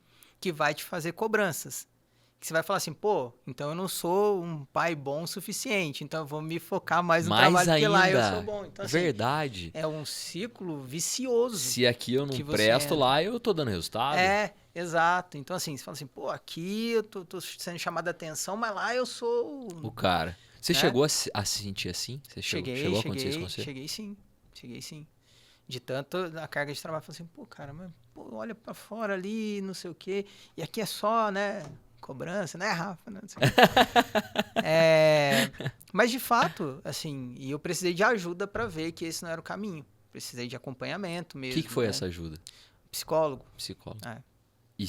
que vai te fazer cobranças. Que você vai falar assim, pô, então eu não sou um pai bom o suficiente, então eu vou me focar mais no trabalho, porque lá eu sou bom. Então, assim, verdade. É um ciclo vicioso. Se aqui eu não presto, lá eu tô dando resultado. Exato. Então, assim, você fala assim, pô, aqui eu tô sendo chamado a atenção, mas lá eu sou... O cara. Você chegou a se sentir assim? Você chegou a acontecer isso com você? Cheguei sim. De tanto a carga de trabalho, eu falei assim, pô, cara, mas olha pra fora ali, não sei o quê, e aqui é só, né... cobrança, né, Rafa? Não sei. Mas, de fato, assim, e eu precisei de ajuda para ver que esse não era o caminho. Precisei de acompanhamento mesmo. O que foi essa ajuda? Psicólogo. E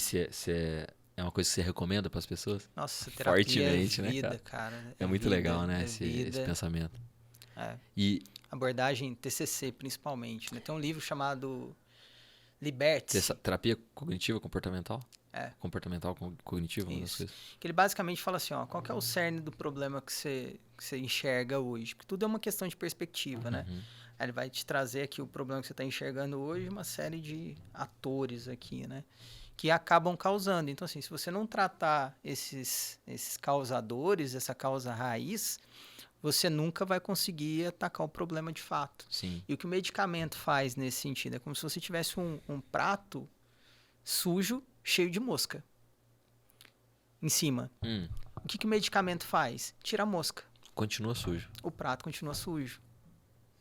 é uma coisa que você recomenda para as pessoas? Nossa, terapia fortemente, é vida, né, cara? É muito legal, né, esse pensamento. E abordagem TCC, principalmente. Né? Tem um livro chamado Liberty. Terapia cognitiva comportamental? comportamental, cognitivo, algumas Isso. coisas. Que ele basicamente fala assim, ó, qual que é o cerne do problema que você enxerga hoje? Porque tudo é uma questão de perspectiva, né? Aí ele vai te trazer aqui o problema que você está enxergando hoje, uma série de atores aqui, né? Que acabam causando. Então, assim, se você não tratar esses causadores, essa causa raiz, você nunca vai conseguir atacar o problema de fato. Sim. E o que o medicamento faz nesse sentido? É como se você tivesse um prato sujo, cheio de mosca em cima. O que o medicamento faz? Tira a mosca. Continua sujo. O prato continua sujo.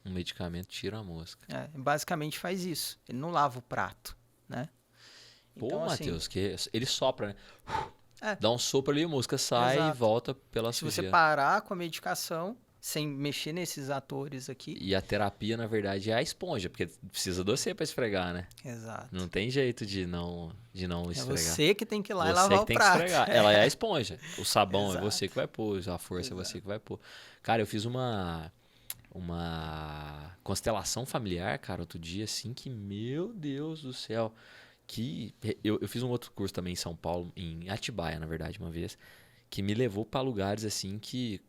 Um medicamento tira a mosca. Basicamente faz isso. Ele não lava o prato, né? Pô, Então, Matheus, que ele sopra, né? É. Dá um sopro ali, a mosca sai Exato. e volta pela Se sujeira. você parar com a medicação, sem mexer nesses atores aqui... E a terapia, na verdade, é a esponja, porque precisa de você pra esfregar, né? Exato. Não tem jeito de não esfregar. É você que tem que ir lá e Você lavar que o tem prato. que esfregar. Ela é a esponja. O sabão é Exato. você que vai pôr, a força é você que vai pôr. Cara, eu fiz uma constelação familiar, cara, outro dia, assim, que, meu Deus do céu, que eu fiz um outro curso também em São Paulo, em Atibaia, na verdade, uma vez, que me levou para lugares, assim, que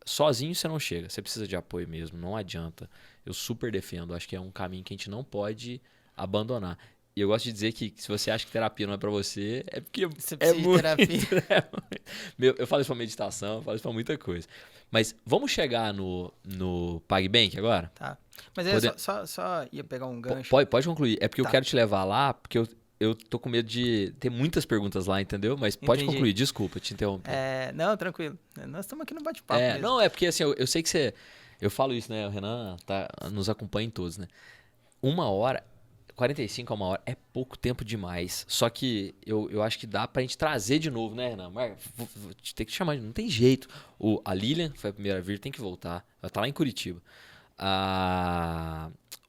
sozinho você não chega, você precisa de apoio mesmo, não adianta. Eu super defendo, acho que é um caminho que a gente não pode abandonar. E eu gosto de dizer que se você acha que terapia não é pra você, é porque Você é precisa de muito, terapia. Eu falo isso pra meditação, eu falo isso pra muita coisa. Mas vamos chegar no PagBank agora? Tá. Mas eu só ia pegar um gancho. Pode concluir. É porque eu Tá. quero te levar lá, porque eu tô com medo de ter muitas perguntas lá, entendeu? Mas pode Entendi. concluir, desculpa te interromper. Não, tranquilo. Nós estamos aqui no bate-papo mesmo. Não, é porque assim, eu sei que você... Eu falo isso, né? O Renan nos acompanha em todos, né? 45 a 1 hora é pouco tempo demais. Só que eu acho que dá pra gente trazer de novo, né, Renan? Mas vou ter que chamar, não tem jeito. A Lilian foi a primeira a vir, tem que voltar. Ela tá lá em Curitiba.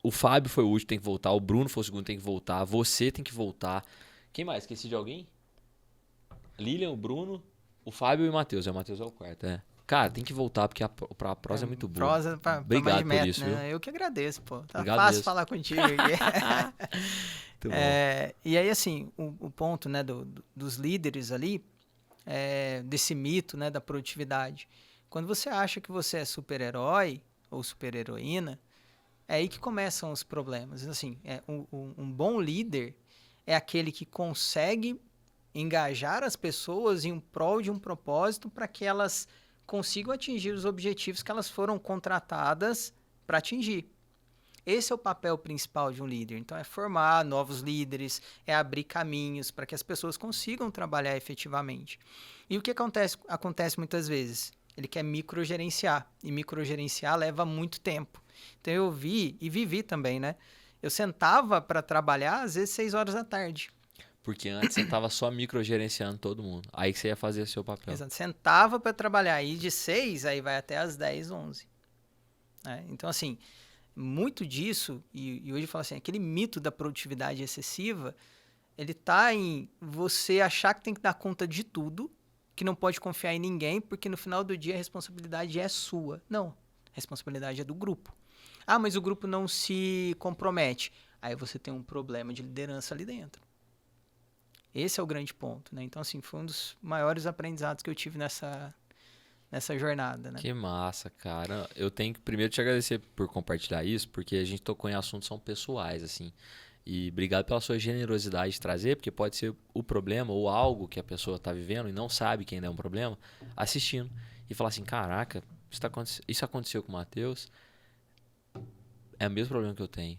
O Fábio foi o último, tem que voltar. O Bruno foi o segundo, tem que voltar. Você tem que voltar. Quem mais? Esqueci de alguém? Lilian, o Bruno, o Fábio e o Matheus. O Matheus é o quarto, Cara, tem que voltar porque a prosa é muito boa. Prosa pra Obrigado mais de meta, por isso, né? viu? Eu que agradeço, pô. Tá Obrigado fácil mesmo. falar contigo aqui. Muito bom. E aí, assim, o ponto, né, dos líderes ali, desse mito, né, da produtividade. Quando você acha que você é super-herói ou super-heroína, é aí que começam os problemas. Assim, um bom líder é aquele que consegue engajar as pessoas em prol de um propósito para que elas consigam atingir os objetivos que elas foram contratadas para atingir. Esse é o papel principal de um líder. Então, é formar novos líderes, é abrir caminhos para que as pessoas consigam trabalhar efetivamente. E o que acontece muitas vezes? Ele quer microgerenciar, e microgerenciar leva muito tempo. Então, eu vi e vivi também, né? Eu sentava para trabalhar, às vezes, 6 horas da tarde. Porque antes você tava só microgerenciando todo mundo. Aí que você ia fazer o seu papel. Exato. Sentava para trabalhar, e de 6, aí vai até as 10, 11. Então, assim, muito disso, e hoje eu falo assim, aquele mito da produtividade excessiva, ele tá em você achar que tem que dar conta de tudo, que não pode confiar em ninguém, porque no final do dia a responsabilidade é sua. Não, a responsabilidade é do grupo. Ah, mas o grupo não se compromete. Aí você tem um problema de liderança ali dentro. Esse é o grande ponto, né? Então, assim, foi um dos maiores aprendizados que eu tive nessa jornada, né? Que massa, cara. Eu tenho que primeiro te agradecer por compartilhar isso, porque a gente tocou em assuntos que são pessoais, assim. E obrigado pela sua generosidade de trazer, porque pode ser o problema ou algo que a pessoa está vivendo e não sabe que ainda é um problema, assistindo. E falar assim, caraca, isso aconteceu com o Matheus, é o mesmo problema que eu tenho.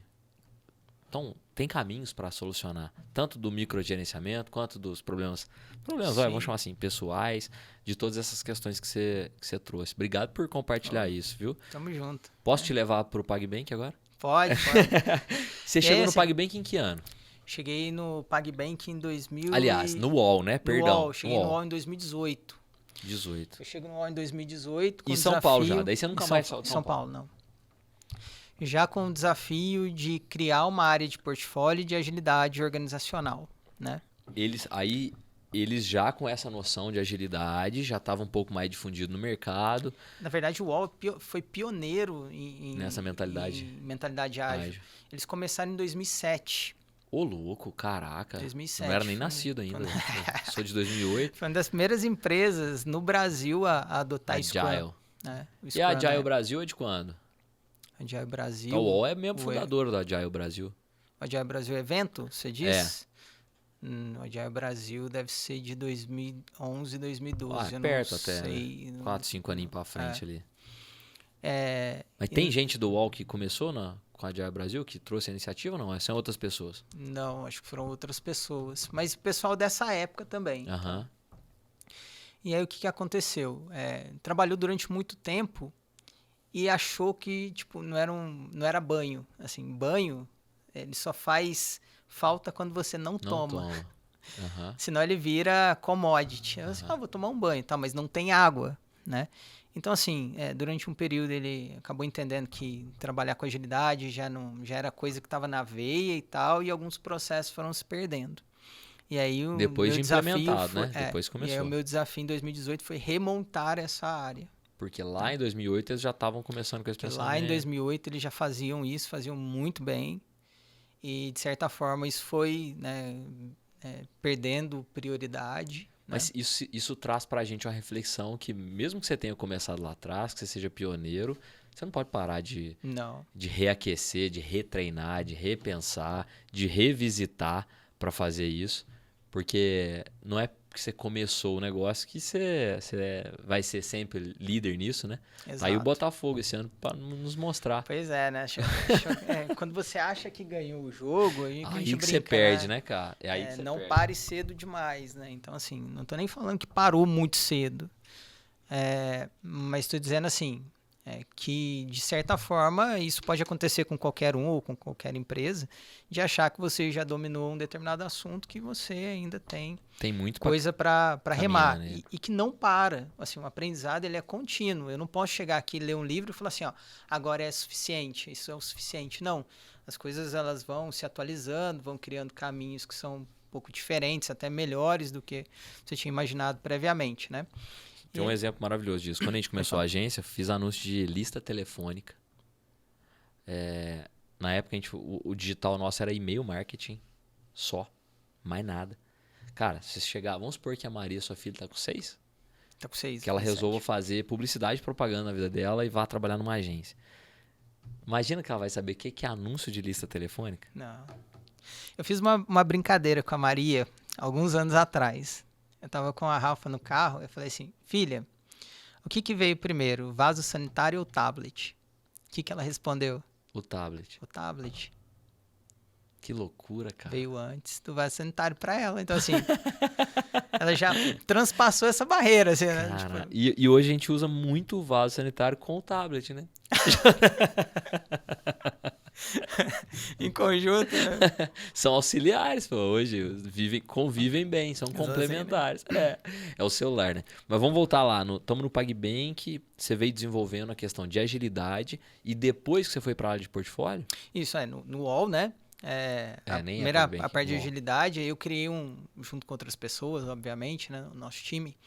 Então, tem caminhos para solucionar, tanto do microgerenciamento, quanto dos problemas vamos chamar assim, pessoais, de todas essas questões que você trouxe. Obrigado por compartilhar isso, viu? Tamo junto. Posso te levar para o PagBank agora? Pode. Você chegou no PagBank em que ano? Cheguei no PagBank em 2000. Aliás, no UOL, né? Perdão. Cheguei no UOL em 2018. 18. Eu chego no UOL em 2018. Em São Paulo já, daí você nunca mais saiu de São Paulo, não. Já com o desafio de criar uma área de portfólio de agilidade organizacional, né? Eles já com essa noção de agilidade, já estava um pouco mais difundido no mercado. Na verdade, o UOL foi pioneiro nessa mentalidade. em mentalidade ágil. Eles começaram em 2007. Ô, louco, caraca. 2007. Não era nem nascido ainda. Sou de 2008. Foi uma das primeiras empresas no Brasil a adotar Agile. Scrum. Né? O E Scrum, a Agile né? Brasil é de quando? Agile Brasil. O UOL é mesmo fundador do Agile Brasil. O Agile Brasil evento, você diz? O Agile Brasil deve ser de 2011, 2012. Ah, eu perto não até, sei. né? 4, 5 aninhos pra frente ali. Mas E tem gente do UOL que começou com a Agile Brasil, que trouxe a iniciativa ou não? São outras pessoas? Não, acho que foram outras pessoas. Mas o pessoal dessa época também. Aham. E aí o que aconteceu? Trabalhou durante muito tempo e achou que tipo, não era banho. Assim, banho, ele só faz falta quando você não toma. Aham. Senão ele vira commodity. Eu assim, vou tomar um banho, tá? Mas não tem água, né? Então, assim, durante um período ele acabou entendendo que trabalhar com agilidade já era coisa que estava na veia e tal, e alguns processos foram se perdendo. E aí o Depois meu de desafio implementado, foi, né? Depois começou. E aí o meu desafio em 2018 foi remontar essa área. Porque lá em 2008 eles já estavam começando com esse pensamento. Lá em 2008 eles já faziam isso, faziam muito bem. E, de certa forma, isso foi, né, perdendo prioridade. Mas isso traz pra gente uma reflexão que mesmo que você tenha começado lá atrás, que você seja pioneiro, você não pode parar de reaquecer, de retreinar, de repensar, de revisitar para fazer isso. Porque não é porque você começou o negócio que você vai ser sempre líder nisso, né? Exato. Aí o Botafogo esse ano para nos mostrar. Pois é, né? Quando você acha que ganhou o jogo, aí que você perde, né, cara? É aí que você não perde. pare cedo demais, né? Então, assim, não tô nem falando que parou muito cedo. Mas estou dizendo assim, que de certa forma isso pode acontecer com qualquer um ou com qualquer empresa, de achar que você já dominou um determinado assunto que você ainda tem muito coisa para remar, né? e que não para. Assim, o aprendizado ele é contínuo. Eu não posso chegar aqui, ler um livro e falar assim, ó, agora é suficiente, isso é o suficiente. Não, as coisas elas vão se atualizando, vão criando caminhos que são um pouco diferentes, até melhores do que você tinha imaginado previamente, né? Tem um exemplo maravilhoso disso. Quando a gente começou a agência, fiz anúncio de lista telefônica. Na época, o digital nosso era e-mail marketing. Só. Mais nada. Cara, se você chegar... Vamos supor que a Maria, sua filha, tá com 6? Tá com 6. Que ela resolva fazer publicidade e propaganda na vida dela e vá trabalhar numa agência. Imagina que ela vai saber o que é anúncio de lista telefônica? Não. Eu fiz uma brincadeira com a Maria alguns anos atrás. Eu tava com a Rafa no carro, eu falei assim, filha, o que veio primeiro, vaso sanitário ou tablet? O que ela respondeu? O tablet. O tablet. Que loucura, cara. Veio antes do vaso sanitário para ela. Então, assim, ela já transpassou essa barreira. Assim, né? Tipo... E hoje a gente usa muito o vaso sanitário com o tablet, né? Em conjunto, né? São auxiliares, pô. Hoje convivem bem, são complementares. Assim, né? É o celular, né? Mas vamos voltar lá. Estamos no PagBank, você veio desenvolvendo a questão de agilidade e depois que você foi para a área de portfólio? Isso, no UOL, né? A parte de agilidade, aí eu criei junto com outras pessoas, obviamente, né? O nosso time,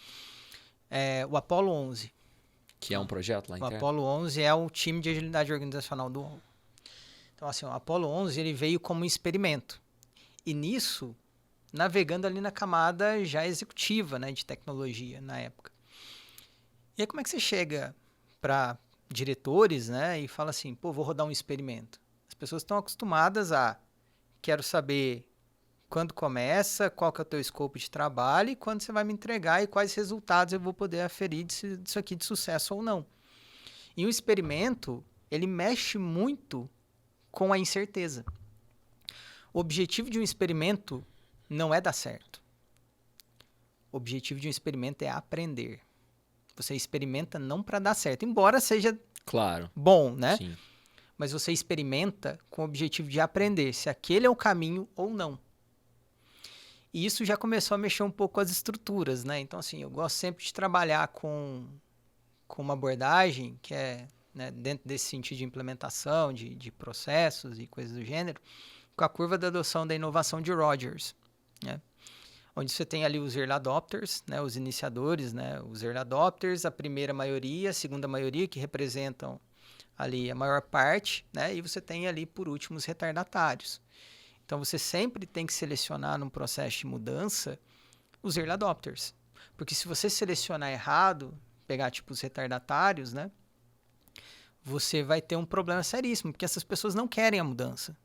o Apollo 11. Que é um projeto lá interno? O Apollo 11 é o time de agilidade organizacional do UOL. Então, assim, o Apollo 11 ele veio como um experimento. E nisso, navegando ali na camada já executiva, né, de tecnologia na época. E aí como é que você chega para diretores, né, e fala assim, vou rodar um experimento? As pessoas estão acostumadas a, quero saber quando começa, qual que é o teu escopo de trabalho e quando você vai me entregar e quais resultados eu vou poder aferir disso aqui de sucesso ou não. E o experimento, ele mexe muito com a incerteza. O objetivo de um experimento não é dar certo. O objetivo de um experimento é aprender. Você experimenta não para dar certo, embora seja bom, né? Sim. Mas você experimenta com o objetivo de aprender se aquele é o caminho ou não. E isso já começou a mexer um pouco com as estruturas, né? Então, assim, eu gosto sempre de trabalhar com uma abordagem que é, né, dentro desse sentido de implementação, de processos e coisas do gênero, com a curva da adoção da inovação de Rogers, né? Onde você tem ali os early adopters, né, os iniciadores, né, os early adopters, a primeira maioria, a segunda maioria, que representam ali a maior parte, né, e você tem ali, por último, os retardatários. Então, você sempre tem que selecionar num processo de mudança os early adopters. Porque se você selecionar errado, pegar tipo os retardatários, né? Você vai ter um problema seríssimo, porque essas pessoas não querem a mudança.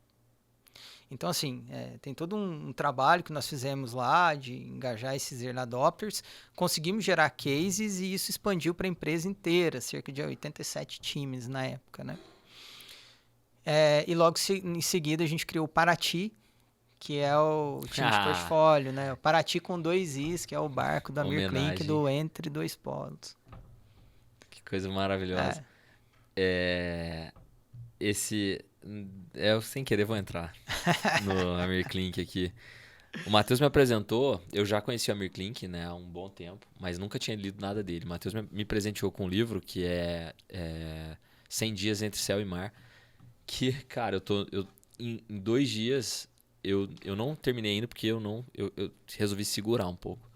Então, assim, tem todo um trabalho que nós fizemos lá de engajar esses early adopters, conseguimos gerar cases e isso expandiu para a empresa inteira, cerca de 87 times na época, né? E logo em seguida a gente criou o Paraty, que é o time de portfólio, né? O Paraty com 2 Is, que é o barco da Amir Klink do Entre Dois Polos. Que coisa maravilhosa. Eu sem querer vou entrar no Amir Klink aqui. O Matheus me apresentou, eu já conheci o Amir Klink, né, há um bom tempo, mas nunca tinha lido nada dele. O Matheus me presenteou com um livro que é 100 Dias Entre Céu e Mar, que, cara, em 2 dias eu não terminei ainda porque eu resolvi segurar um pouco.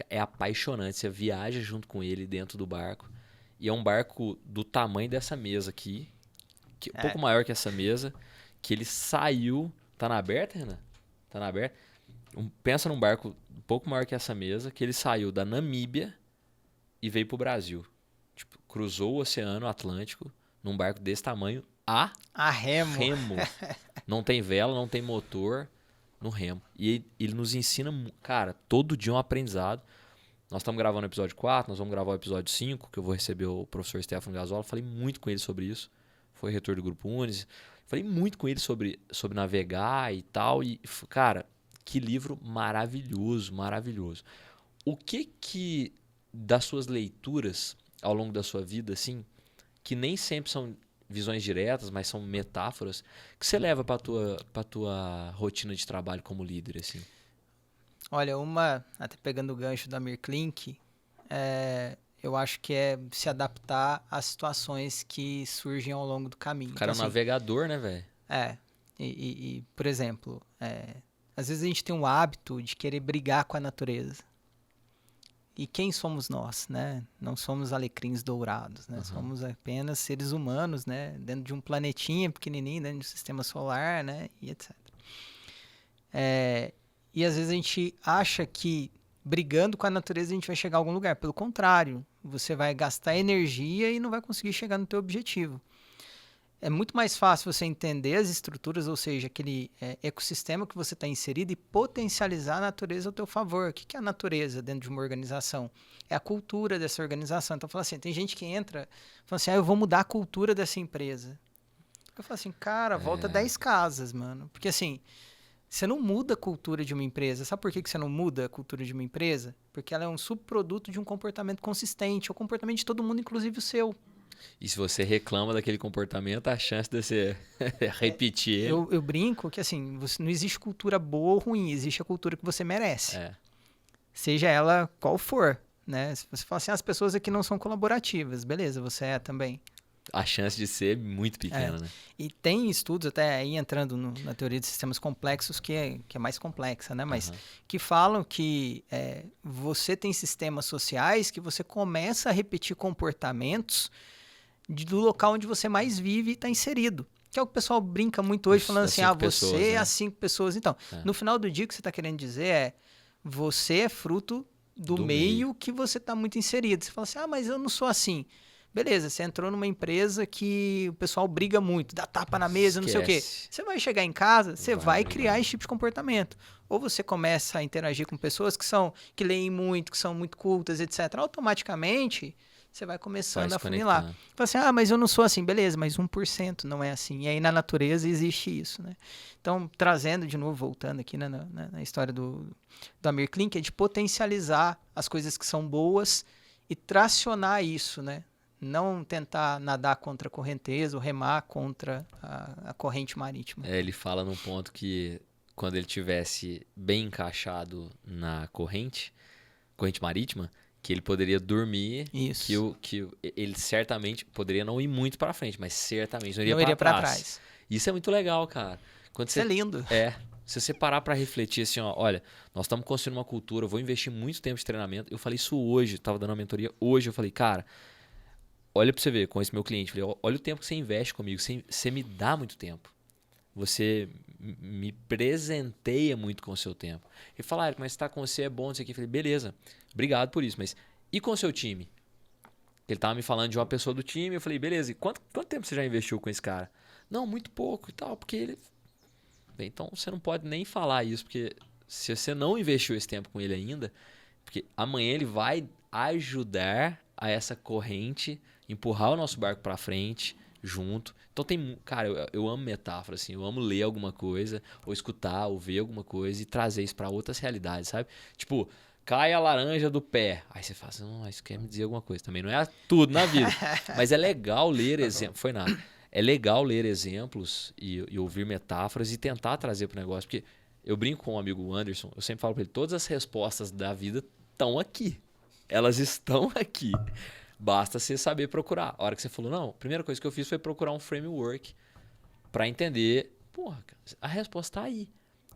É apaixonante, você viaja junto com ele dentro do barco, e é um barco do tamanho dessa mesa aqui, um pouco maior que essa mesa, que ele saiu... Tá na aberta, Renan? Tá na aberta? Pensa num barco um pouco maior que essa mesa, que ele saiu da Namíbia e veio pro Brasil. Tipo, cruzou o Oceano Atlântico num barco desse tamanho a remo. Não tem vela, não tem motor, no remo. E ele nos ensina, cara, todo dia um aprendizado. Nós estamos gravando o episódio 4, nós vamos gravar o episódio 5, que eu vou receber o professor Stefano Gazola. Falei muito com ele sobre isso. Foi reitor do Grupo Unis. Falei muito com ele sobre navegar e tal. E, cara, que livro maravilhoso, maravilhoso. O que das suas leituras ao longo da sua vida, assim, que nem sempre são visões diretas, mas são metáforas, que você leva para tua rotina de trabalho como líder, assim? Olha, até pegando o gancho da Amir Klink, eu acho que é se adaptar às situações que surgem ao longo do caminho. O cara então, é um navegador, né, velho? Por exemplo, às vezes a gente tem um hábito de querer brigar com a natureza. E quem somos nós, né? Não somos alecrins dourados, né? Uhum. Somos apenas seres humanos, né? Dentro de um planetinha pequenininho, dentro do sistema solar, né? E etc. E às vezes a gente acha que brigando com a natureza a gente vai chegar a algum lugar. Pelo contrário, você vai gastar energia e não vai conseguir chegar no teu objetivo. É muito mais fácil você entender as estruturas, ou seja, aquele ecossistema que você está inserido e potencializar a natureza ao teu favor. O que é a natureza dentro de uma organização? É a cultura dessa organização. Então, fala assim, tem gente que entra e fala assim, eu vou mudar a cultura dessa empresa. Eu falo assim, cara, volta 10 casas, mano. Porque assim, você não muda a cultura de uma empresa. Sabe por que você não muda a cultura de uma empresa? Porque ela é um subproduto de um comportamento consistente. É o comportamento de todo mundo, inclusive o seu. E se você reclama daquele comportamento, a chance de você repetir ele... Eu brinco que assim, não existe cultura boa ou ruim, existe a cultura que você merece. Seja ela qual for, né? Se você fala assim, as pessoas aqui não são colaborativas, beleza, você é também. A chance de ser muito pequena, né? E tem estudos, até aí entrando na teoria de sistemas complexos, que é mais complexa, né? Mas que falam que você tem sistemas sociais que você começa a repetir comportamentos do local onde você mais vive e está inserido. Que é o que o pessoal brinca muito hoje, falando assim, você é as 5 pessoas. Então, no final do dia, o que você está querendo dizer é, você é fruto do meio que você está muito inserido. Você fala assim, mas eu não sou assim. Beleza, você entrou numa empresa que o pessoal briga muito, dá tapa na mesa, não sei o quê. Você vai chegar em casa, você vai criar esse tipo de comportamento. Ou você começa a interagir com pessoas que leem muito, que são muito cultas, etc. Automaticamente... você vai começando a funilar. Fala assim, mas eu não sou assim. Beleza, mas 1% não é assim. E aí na natureza existe isso, né? Então, trazendo de novo, voltando aqui na história do Amir Klink, é de potencializar as coisas que são boas e tracionar isso, né? Não tentar nadar contra a correnteza ou remar contra a corrente marítima. Ele fala num ponto que quando ele tivesse bem encaixado na corrente marítima, que ele poderia dormir, que ele certamente poderia não ir muito para frente, mas certamente não iria para trás. Isso é muito legal, cara. Isso é lindo. Se você parar para refletir assim, olha, nós estamos construindo uma cultura, eu vou investir muito tempo de treinamento. Eu falei isso hoje, estava dando uma mentoria hoje, eu falei, cara, olha para você ver com esse meu cliente, falei, olha o tempo que você investe comigo, você me dá muito tempo. Você me presenteia muito com o seu tempo. Ele fala, Érico, mas estar com você é bom, não sei o que. Eu falei, beleza, obrigado por isso, mas e com o seu time? Ele tava me falando de uma pessoa do time, eu falei, beleza, e quanto tempo você já investiu com esse cara? Não, muito pouco e tal, porque ele... Bem, então você não pode nem falar isso, porque se você não investiu esse tempo com ele ainda, porque amanhã ele vai ajudar a essa corrente, empurrar o nosso barco para frente, junto. Então cara, eu amo metáfora, assim, eu amo ler alguma coisa, ou escutar, ou ver alguma coisa e trazer isso para outras realidades, sabe? Tipo, cai a laranja do pé. Aí você fala assim, isso quer me dizer alguma coisa. Também não é tudo na vida, mas é legal ler exemplos. Foi nada. É legal ler exemplos e ouvir metáforas e tentar trazer para o negócio, porque eu brinco com um amigo Anderson, eu sempre falo para ele, todas as respostas da vida estão aqui. Elas estão aqui. Basta você saber procurar. A hora que você falou, não, a primeira coisa que eu fiz foi procurar um framework para entender, porra, a resposta tá aí.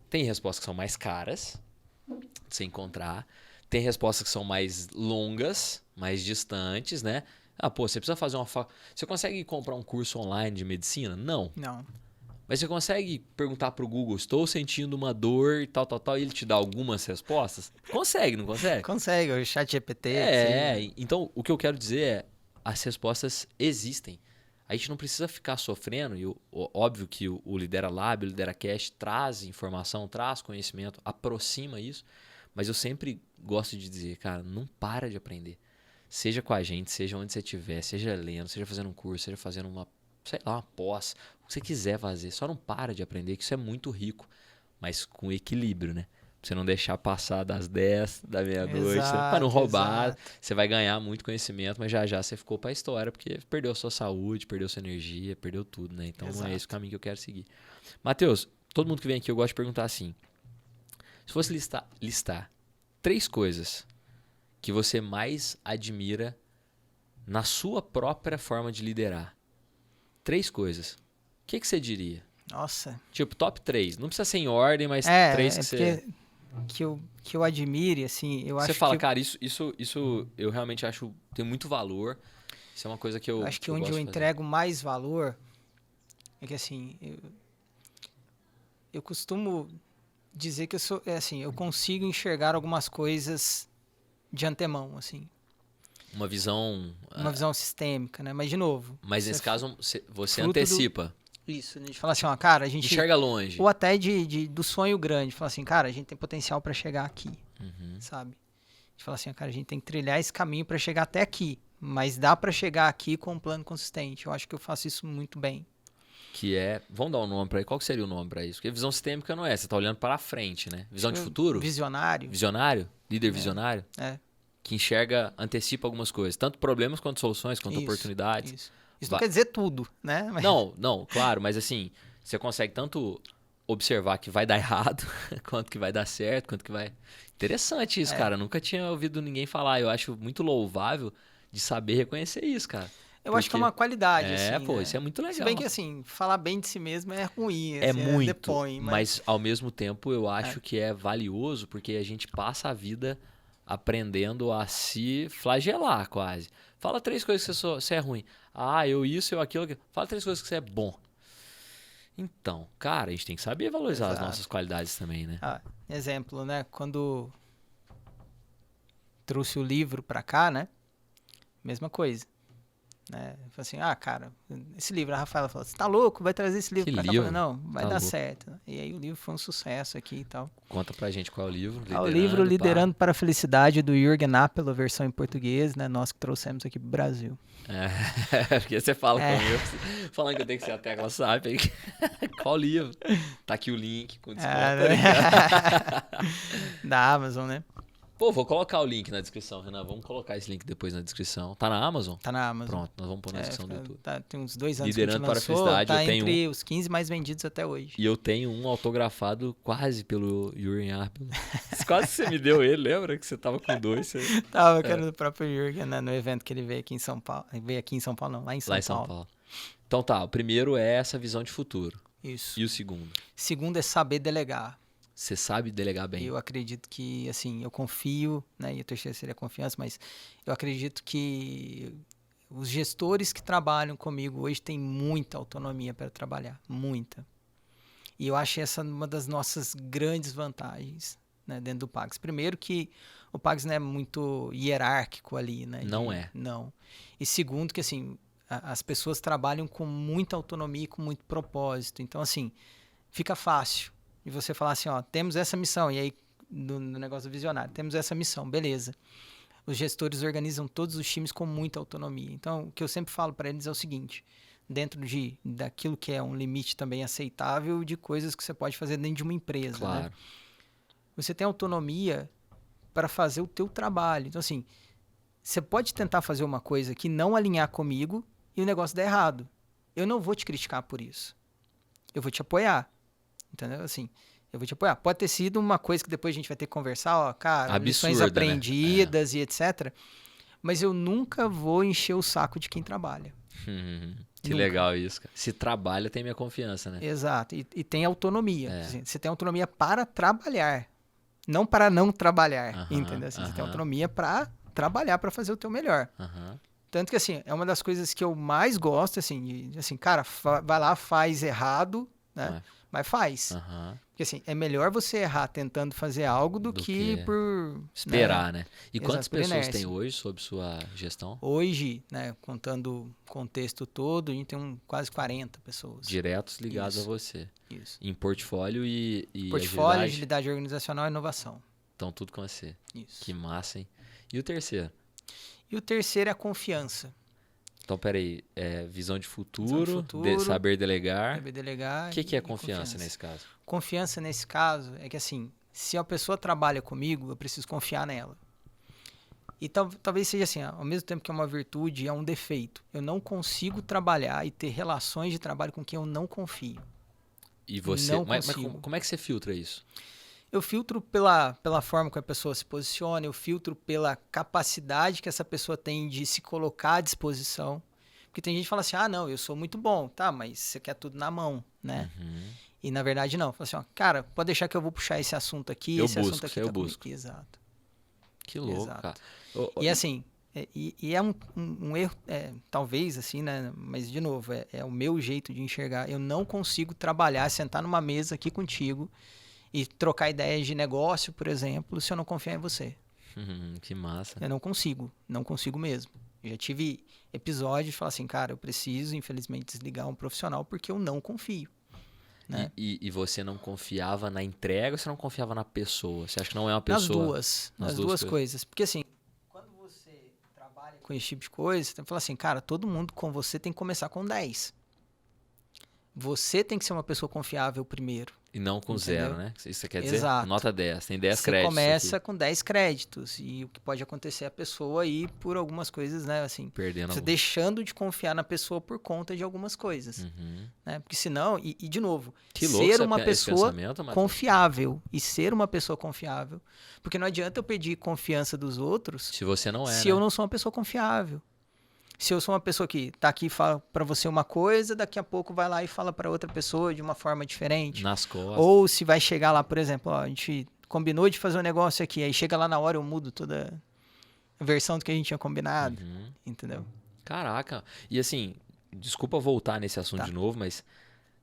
Tem respostas que são mais caras de você encontrar. Tem respostas que são mais longas, mais distantes, né? Você precisa fazer uma... Você consegue comprar um curso online de medicina? Não. Mas você consegue perguntar pro Google, estou sentindo uma dor e tal, e ele te dá algumas respostas? Consegue, não consegue? Consegue, o ChatGPT. Então o que eu quero dizer é, as respostas existem. A gente não precisa ficar sofrendo, e óbvio que o Lidera Lab, o Lidera Cast traz informação, traz conhecimento, aproxima isso, mas eu sempre gosto de dizer, cara, não para de aprender. Seja com a gente, seja onde você estiver, seja lendo, seja fazendo um curso, seja fazendo uma pós, o que você quiser fazer, só não para de aprender, que isso é muito rico, mas com equilíbrio, né? Pra você não deixar passar das 10 da meia-noite, para não roubar, exato. Você vai ganhar muito conhecimento, mas já você ficou pra história, porque perdeu sua saúde, perdeu sua energia, perdeu tudo, né? Então não é esse o caminho que eu quero seguir. Matheus, todo mundo que vem aqui eu gosto de perguntar assim, se fosse listar 3 coisas que você mais admira na sua própria forma de liderar, 3 coisas, o que você diria? Nossa. Tipo, top 3. Não precisa ser em ordem, mas 3 que você... Que eu admire, assim, eu acho que... Você fala, cara, isso eu realmente acho tem muito valor. Isso é uma coisa que eu acho que onde eu entrego mais valor é que, assim, eu costumo dizer que eu consigo enxergar algumas coisas de antemão, assim. Uma visão sistêmica, né? Mas, de novo... Mas nesse caso, você antecipa. Isso, a gente fala assim, cara, a gente... Enxerga longe. Ou até do sonho grande. Fala assim, cara, a gente tem potencial para chegar aqui, sabe? A gente fala assim, cara, a gente tem que trilhar esse caminho para chegar até aqui. Mas dá para chegar aqui com um plano consistente. Eu acho que eu faço isso muito bem. Que é... Vamos dar um nome para isso. Qual que seria o nome para isso? Porque visão sistêmica não é. Você tá olhando para frente, né? Visão de futuro? Visionário. Visionário? Líder visionário? Que enxerga, antecipa algumas coisas. Tanto problemas quanto soluções, quanto oportunidades. Isso não quer dizer tudo, né? Mas... Não, claro, mas assim, você consegue tanto observar que vai dar errado, quanto que vai dar certo, quanto que vai... Interessante isso, cara. Nunca tinha ouvido ninguém falar. Eu acho muito louvável de saber reconhecer isso, cara. Eu acho que é uma qualidade, né? Isso é muito legal. Se bem que, assim, falar bem de si mesmo é ruim. É assim, muito, depõe, mas ao mesmo tempo eu acho que é valioso, porque a gente passa a vida aprendendo a se flagelar, quase. Fala 3 coisas que você é ruim. Eu isso, eu aquilo. Fala 3 coisas que você é bom. Então, cara, a gente tem que saber valorizar as nossas qualidades também, né? Exemplo, né? Quando trouxe o livro pra cá, né? Mesma coisa. Né? Falei assim, cara, esse livro, a Rafaela falou, você tá louco? Vai trazer esse livro pra cá? Eu falei, não, vai dar certo. E aí o livro foi um sucesso aqui e tal. Conta pra gente qual é o livro. O livro Liderando para a Felicidade, do Jürgen Appel, a versão em português, né? Nós que trouxemos aqui pro Brasil. Porque você fala comigo, falando que eu tenho que ser a tecla SAP. Qual livro? Tá aqui o link com desconto. Da Amazon, né? Pô, vou colocar o link na descrição, Renan. Vamos colocar esse link depois na descrição. Tá na Amazon? Tá na Amazon. Pronto, nós vamos pôr na descrição do YouTube. Tem uns 2 anos Liderando que a gente lançou, para a Felicidade, tá eu tenho entre os 15 mais vendidos até hoje. E eu tenho um autografado quase pelo Jürgen Appel. Quase que você me deu ele, lembra? Que você tava com 2. Tava, que era do próprio Jürgen, né? No evento que ele veio aqui em São Paulo. Veio aqui em São Paulo, não, lá em São Paulo. Então tá, o primeiro é essa visão de futuro. Isso. E o segundo? Segundo é saber delegar. Você sabe delegar bem. Eu acredito que, assim, eu confio, né? E o terceiro seria a confiança, mas eu acredito que os gestores que trabalham comigo hoje têm muita autonomia para trabalhar, muita. E eu acho essa uma das nossas grandes vantagens, né, dentro do Pax. Primeiro que o Pax não é muito hierárquico ali, né? Não é. Não. E segundo que, assim, as pessoas trabalham com muita autonomia e com muito propósito. Então, assim, fica fácil de você falar assim, ó, temos essa missão. E aí, no negócio do visionário, temos essa missão, beleza. Os gestores organizam todos os times com muita autonomia. Então, o que eu sempre falo para eles é o seguinte, dentro daquilo que é um limite também aceitável de coisas que você pode fazer dentro de uma empresa, Claro. né? Você tem autonomia para fazer o teu trabalho. Então, assim, você pode tentar fazer uma coisa que não alinhar comigo e o negócio der errado. Eu não vou te criticar por isso. Eu vou te apoiar. Entendeu? Assim, eu vou te apoiar. Pode ter sido uma coisa que depois a gente vai ter que conversar, ó, cara, lições aprendidas, né? e etc. Mas eu nunca vou encher o saco de quem trabalha. Que Nunca. legal isso, cara. Se trabalha, tem minha confiança, né? Exato. E tem autonomia. Assim, você tem autonomia para trabalhar, não para não trabalhar. Entendeu? Assim, você tem autonomia para trabalhar, para fazer o teu melhor. Tanto que, assim, é uma das coisas que eu mais gosto, assim, assim, cara, vai lá, faz errado, né? Mas faz. Porque, assim, é melhor você errar tentando fazer algo do que por... esperar, né? E Exato, quantas por pessoas inércia. tem hoje sob sua gestão? Hoje, né, contando o contexto todo, a gente tem quase 40 pessoas. Diretos ligados Isso. a você. Isso. Em portfólio e Portfólio, agilidade organizacional e inovação. Estão tudo com você. Isso. Que massa, hein? E o terceiro? E o terceiro é a confiança. Então, peraí, visão de futuro, saber delegar. Saber delegar. O que é confiança nesse caso? Confiança nesse caso é que, assim, se a pessoa trabalha comigo, eu preciso confiar nela. E talvez seja assim, ao mesmo tempo que é uma virtude, é um defeito. Eu não consigo trabalhar e ter relações de trabalho com quem eu não confio. E você, Não mas consigo. como é que você filtra isso? Eu filtro pela forma que a pessoa se posiciona, eu filtro pela capacidade que essa pessoa tem de se colocar à disposição. Porque tem gente que fala assim, ah, não, eu sou muito bom, tá, mas você quer tudo na mão, né? E na verdade não. Fala assim, ó, cara, pode deixar que eu vou puxar esse assunto aqui, assunto aqui eu tá busco. Comigo. Exato. Que louco, Exato. cara. E assim, é um erro, talvez assim, né? Mas de novo, é o meu jeito de enxergar. Eu não consigo trabalhar, sentar numa mesa aqui contigo e trocar ideias de negócio, por exemplo, se eu não confiar em você. Que massa. Eu não consigo mesmo. Eu já tive episódios de falar assim, cara, eu preciso, infelizmente, desligar um profissional porque eu não confio. Né? E você não confiava na entrega ou você não confiava na pessoa? Você acha que não é uma pessoa? Nas duas coisas. Porque assim, quando você trabalha com esse tipo de coisa, você tem que falar assim, cara, todo mundo com você tem que começar com 10. Você tem que ser uma pessoa confiável primeiro. E não com zero, né? Isso quer dizer? Exato. Nota 10, tem 10 você créditos. Você começa com 10 créditos. E o que pode acontecer é a pessoa ir por algumas coisas, né? Assim, perdendo você deixando de confiar na pessoa por conta de algumas coisas. Né? Porque senão, e de novo, ser uma pessoa confiável. E ser uma pessoa confiável. Porque não adianta eu pedir confiança dos outros se você não é. Se eu não sou uma pessoa confiável. Se eu sou uma pessoa que tá aqui e fala pra você uma coisa, daqui a pouco vai lá e fala pra outra pessoa de uma forma diferente. Nas costas. Ou se vai chegar lá, por exemplo, ó, a gente combinou de fazer um negócio aqui, aí chega lá na hora eu mudo toda a versão do que a gente tinha combinado, entendeu? Caraca. E assim, desculpa voltar nesse assunto de novo, mas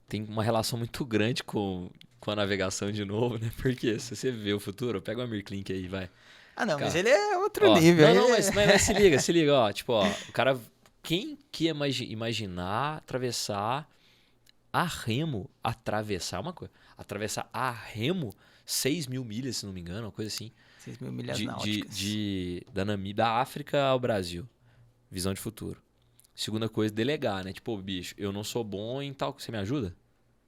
tem uma relação muito grande com a navegação de novo, né? Porque se você vê o futuro, pega o Amir Klink aí, vai. Ah, não, cara, mas ele é outro nível. Não, mas se liga, ó. Tipo, ó, o cara... Quem que ia imaginar atravessar a remo? Atravessar uma coisa. Atravessar a remo 6 mil milhas, se não me engano, uma coisa assim. 6 mil milhas náuticas. Da Namíbia, da África ao Brasil. Visão de futuro. Segunda coisa, delegar, né? Tipo, bicho, eu não sou bom em tal... Você me ajuda?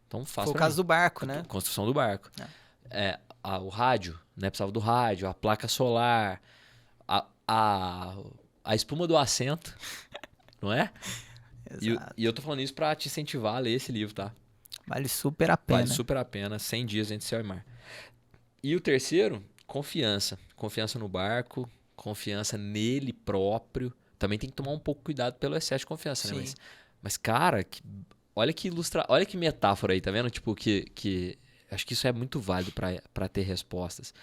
Então faça. Foi o caso do barco, né? Construção do barco. O rádio, né? Precisava do rádio, a placa solar, a espuma do assento, não é? Exato. E eu tô falando isso pra te incentivar a ler esse livro, tá? Vale super a pena. Vale super a pena, 100 dias entre céu e mar. E o terceiro, confiança. Confiança no barco, confiança nele próprio. Também tem que tomar um pouco cuidado pelo excesso de confiança, né? Mas cara, olha que metáfora aí, tá vendo? Tipo, que acho que isso é muito válido para ter respostas.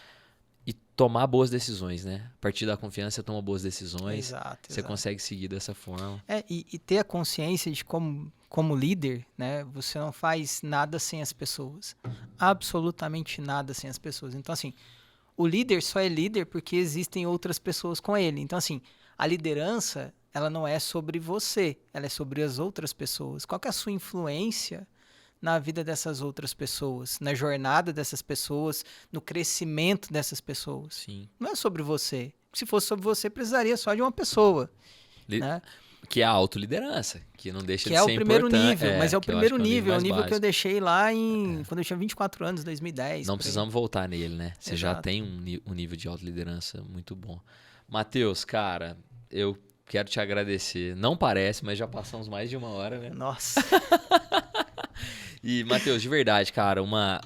E tomar boas decisões, né? A partir da confiança, você toma boas decisões. Exato. Você consegue seguir dessa forma. E ter a consciência de como líder, né? Você não faz nada sem as pessoas. Absolutamente nada sem as pessoas. Então, assim, o líder só é líder porque existem outras pessoas com ele. Então, assim, a liderança, ela não é sobre você, ela é sobre as outras pessoas. Qual que é a sua influência na vida dessas outras pessoas, na jornada dessas pessoas, no crescimento dessas pessoas? Sim. Não é sobre você. Se fosse sobre você, precisaria só de uma pessoa, né? Que é a autoliderança, que não deixa Que de é ser o primeiro importante. nível, mas é o primeiro nível, é o nível mais que eu básico. deixei lá quando eu tinha 24 anos, 2010. Não precisamos voltar nele, né? Você já Exato. tem um nível de autoliderança muito bom. Matheus, cara, eu quero te agradecer. Não parece, mas já passamos mais de 1 hora, né? Nossa. E, Matheus, de verdade, cara, uma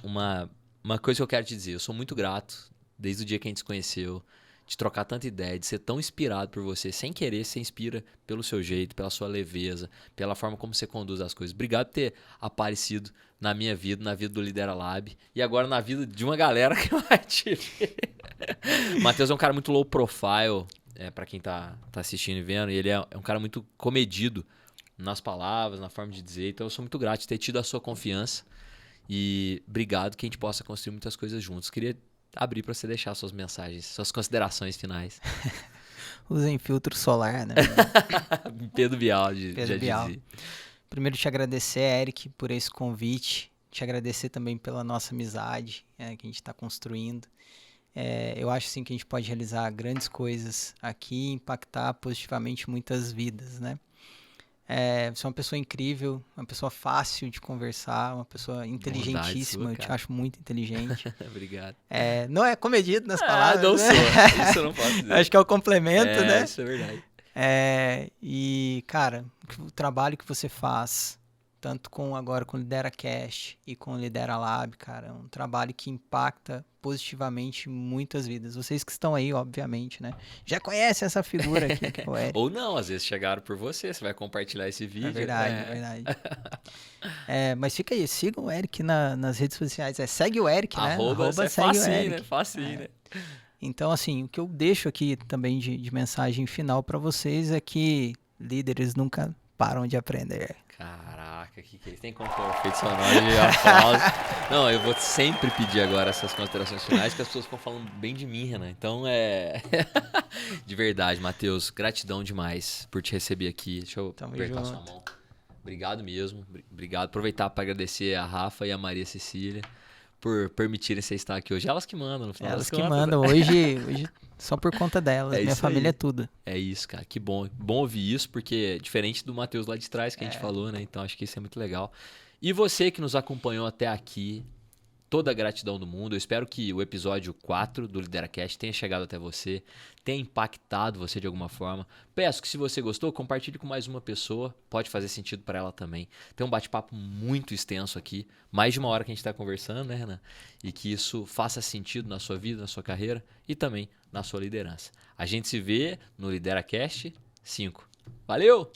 coisa que eu quero te dizer. Eu sou muito grato, desde o dia que a gente se conheceu, de trocar tanta ideia, de ser tão inspirado por você. Sem querer, você inspira pelo seu jeito, pela sua leveza, pela forma como você conduz as coisas. Obrigado por ter aparecido na minha vida, na vida do Lidera Lab e agora na vida de uma galera que vai te ver. Matheus é um cara muito low profile, pra quem tá assistindo e vendo, e ele é um cara muito comedido nas palavras, na forma de dizer. Então eu sou muito grato de ter tido a sua confiança e obrigado que a gente possa construir muitas coisas juntos. Queria abrir para você deixar suas mensagens, suas considerações finais. Usem filtro solar, né? Pedro Bial, Pedro Bial. dizia. Primeiro te agradecer, Eric, por esse convite. Te agradecer também pela nossa amizade, que a gente está construindo. Eu acho sim que a gente pode realizar grandes coisas aqui e impactar positivamente muitas vidas, né? Você é uma pessoa incrível, uma pessoa fácil de conversar, uma pessoa inteligentíssima, eu te acho muito inteligente. Obrigado. Não é comedido nas palavras, não né? sou, isso eu não posso dizer. Acho que é o complemento, né? Isso é verdade. E, cara, o trabalho que você faz, tanto agora com o LideraCast e com o Lidera Lab, cara, é um trabalho que impacta positivamente muitas vidas. Vocês que estão aí, obviamente, né? Já conhecem essa figura aqui, que é o Eric. Ou não, às vezes chegaram por você vai compartilhar esse vídeo. É verdade. Mas fica aí, sigam o Eric nas redes sociais. Segue o Eric, né? Arroba segue facinho, o Eric. né? Facinho, né? Então, assim, o que eu deixo aqui também de mensagem final para vocês é que líderes nunca param de aprender. Caraca, que eles têm como pôr efeito sonoro de aplauso. Não, eu vou sempre pedir agora essas considerações finais, que as pessoas ficam falando bem de mim, Renan. Então de verdade, Matheus, gratidão demais por te receber aqui. Deixa eu apertar sua mão. Obrigado mesmo. Obrigado. Aproveitar para agradecer a Rafa e a Maria Cecília por permitirem você estar aqui hoje. Elas que mandam, no final. Elas que mandam. Hoje só por conta delas. Minha família é tudo. É isso, cara. Que bom. Bom ouvir isso, porque é diferente do Matheus lá de trás que a gente falou, né? Então acho que isso é muito legal. E você que nos acompanhou até aqui, toda a gratidão do mundo. Eu espero que o episódio 4 do LideraCast tenha chegado até você, tenha impactado você de alguma forma. Peço que se você gostou, compartilhe com mais uma pessoa. Pode fazer sentido para ela também. Tem um bate-papo muito extenso aqui, mais de 1 hora que a gente está conversando, né, Renan? E que isso faça sentido na sua vida, na sua carreira e também na sua liderança. A gente se vê no LideraCast 5. Valeu!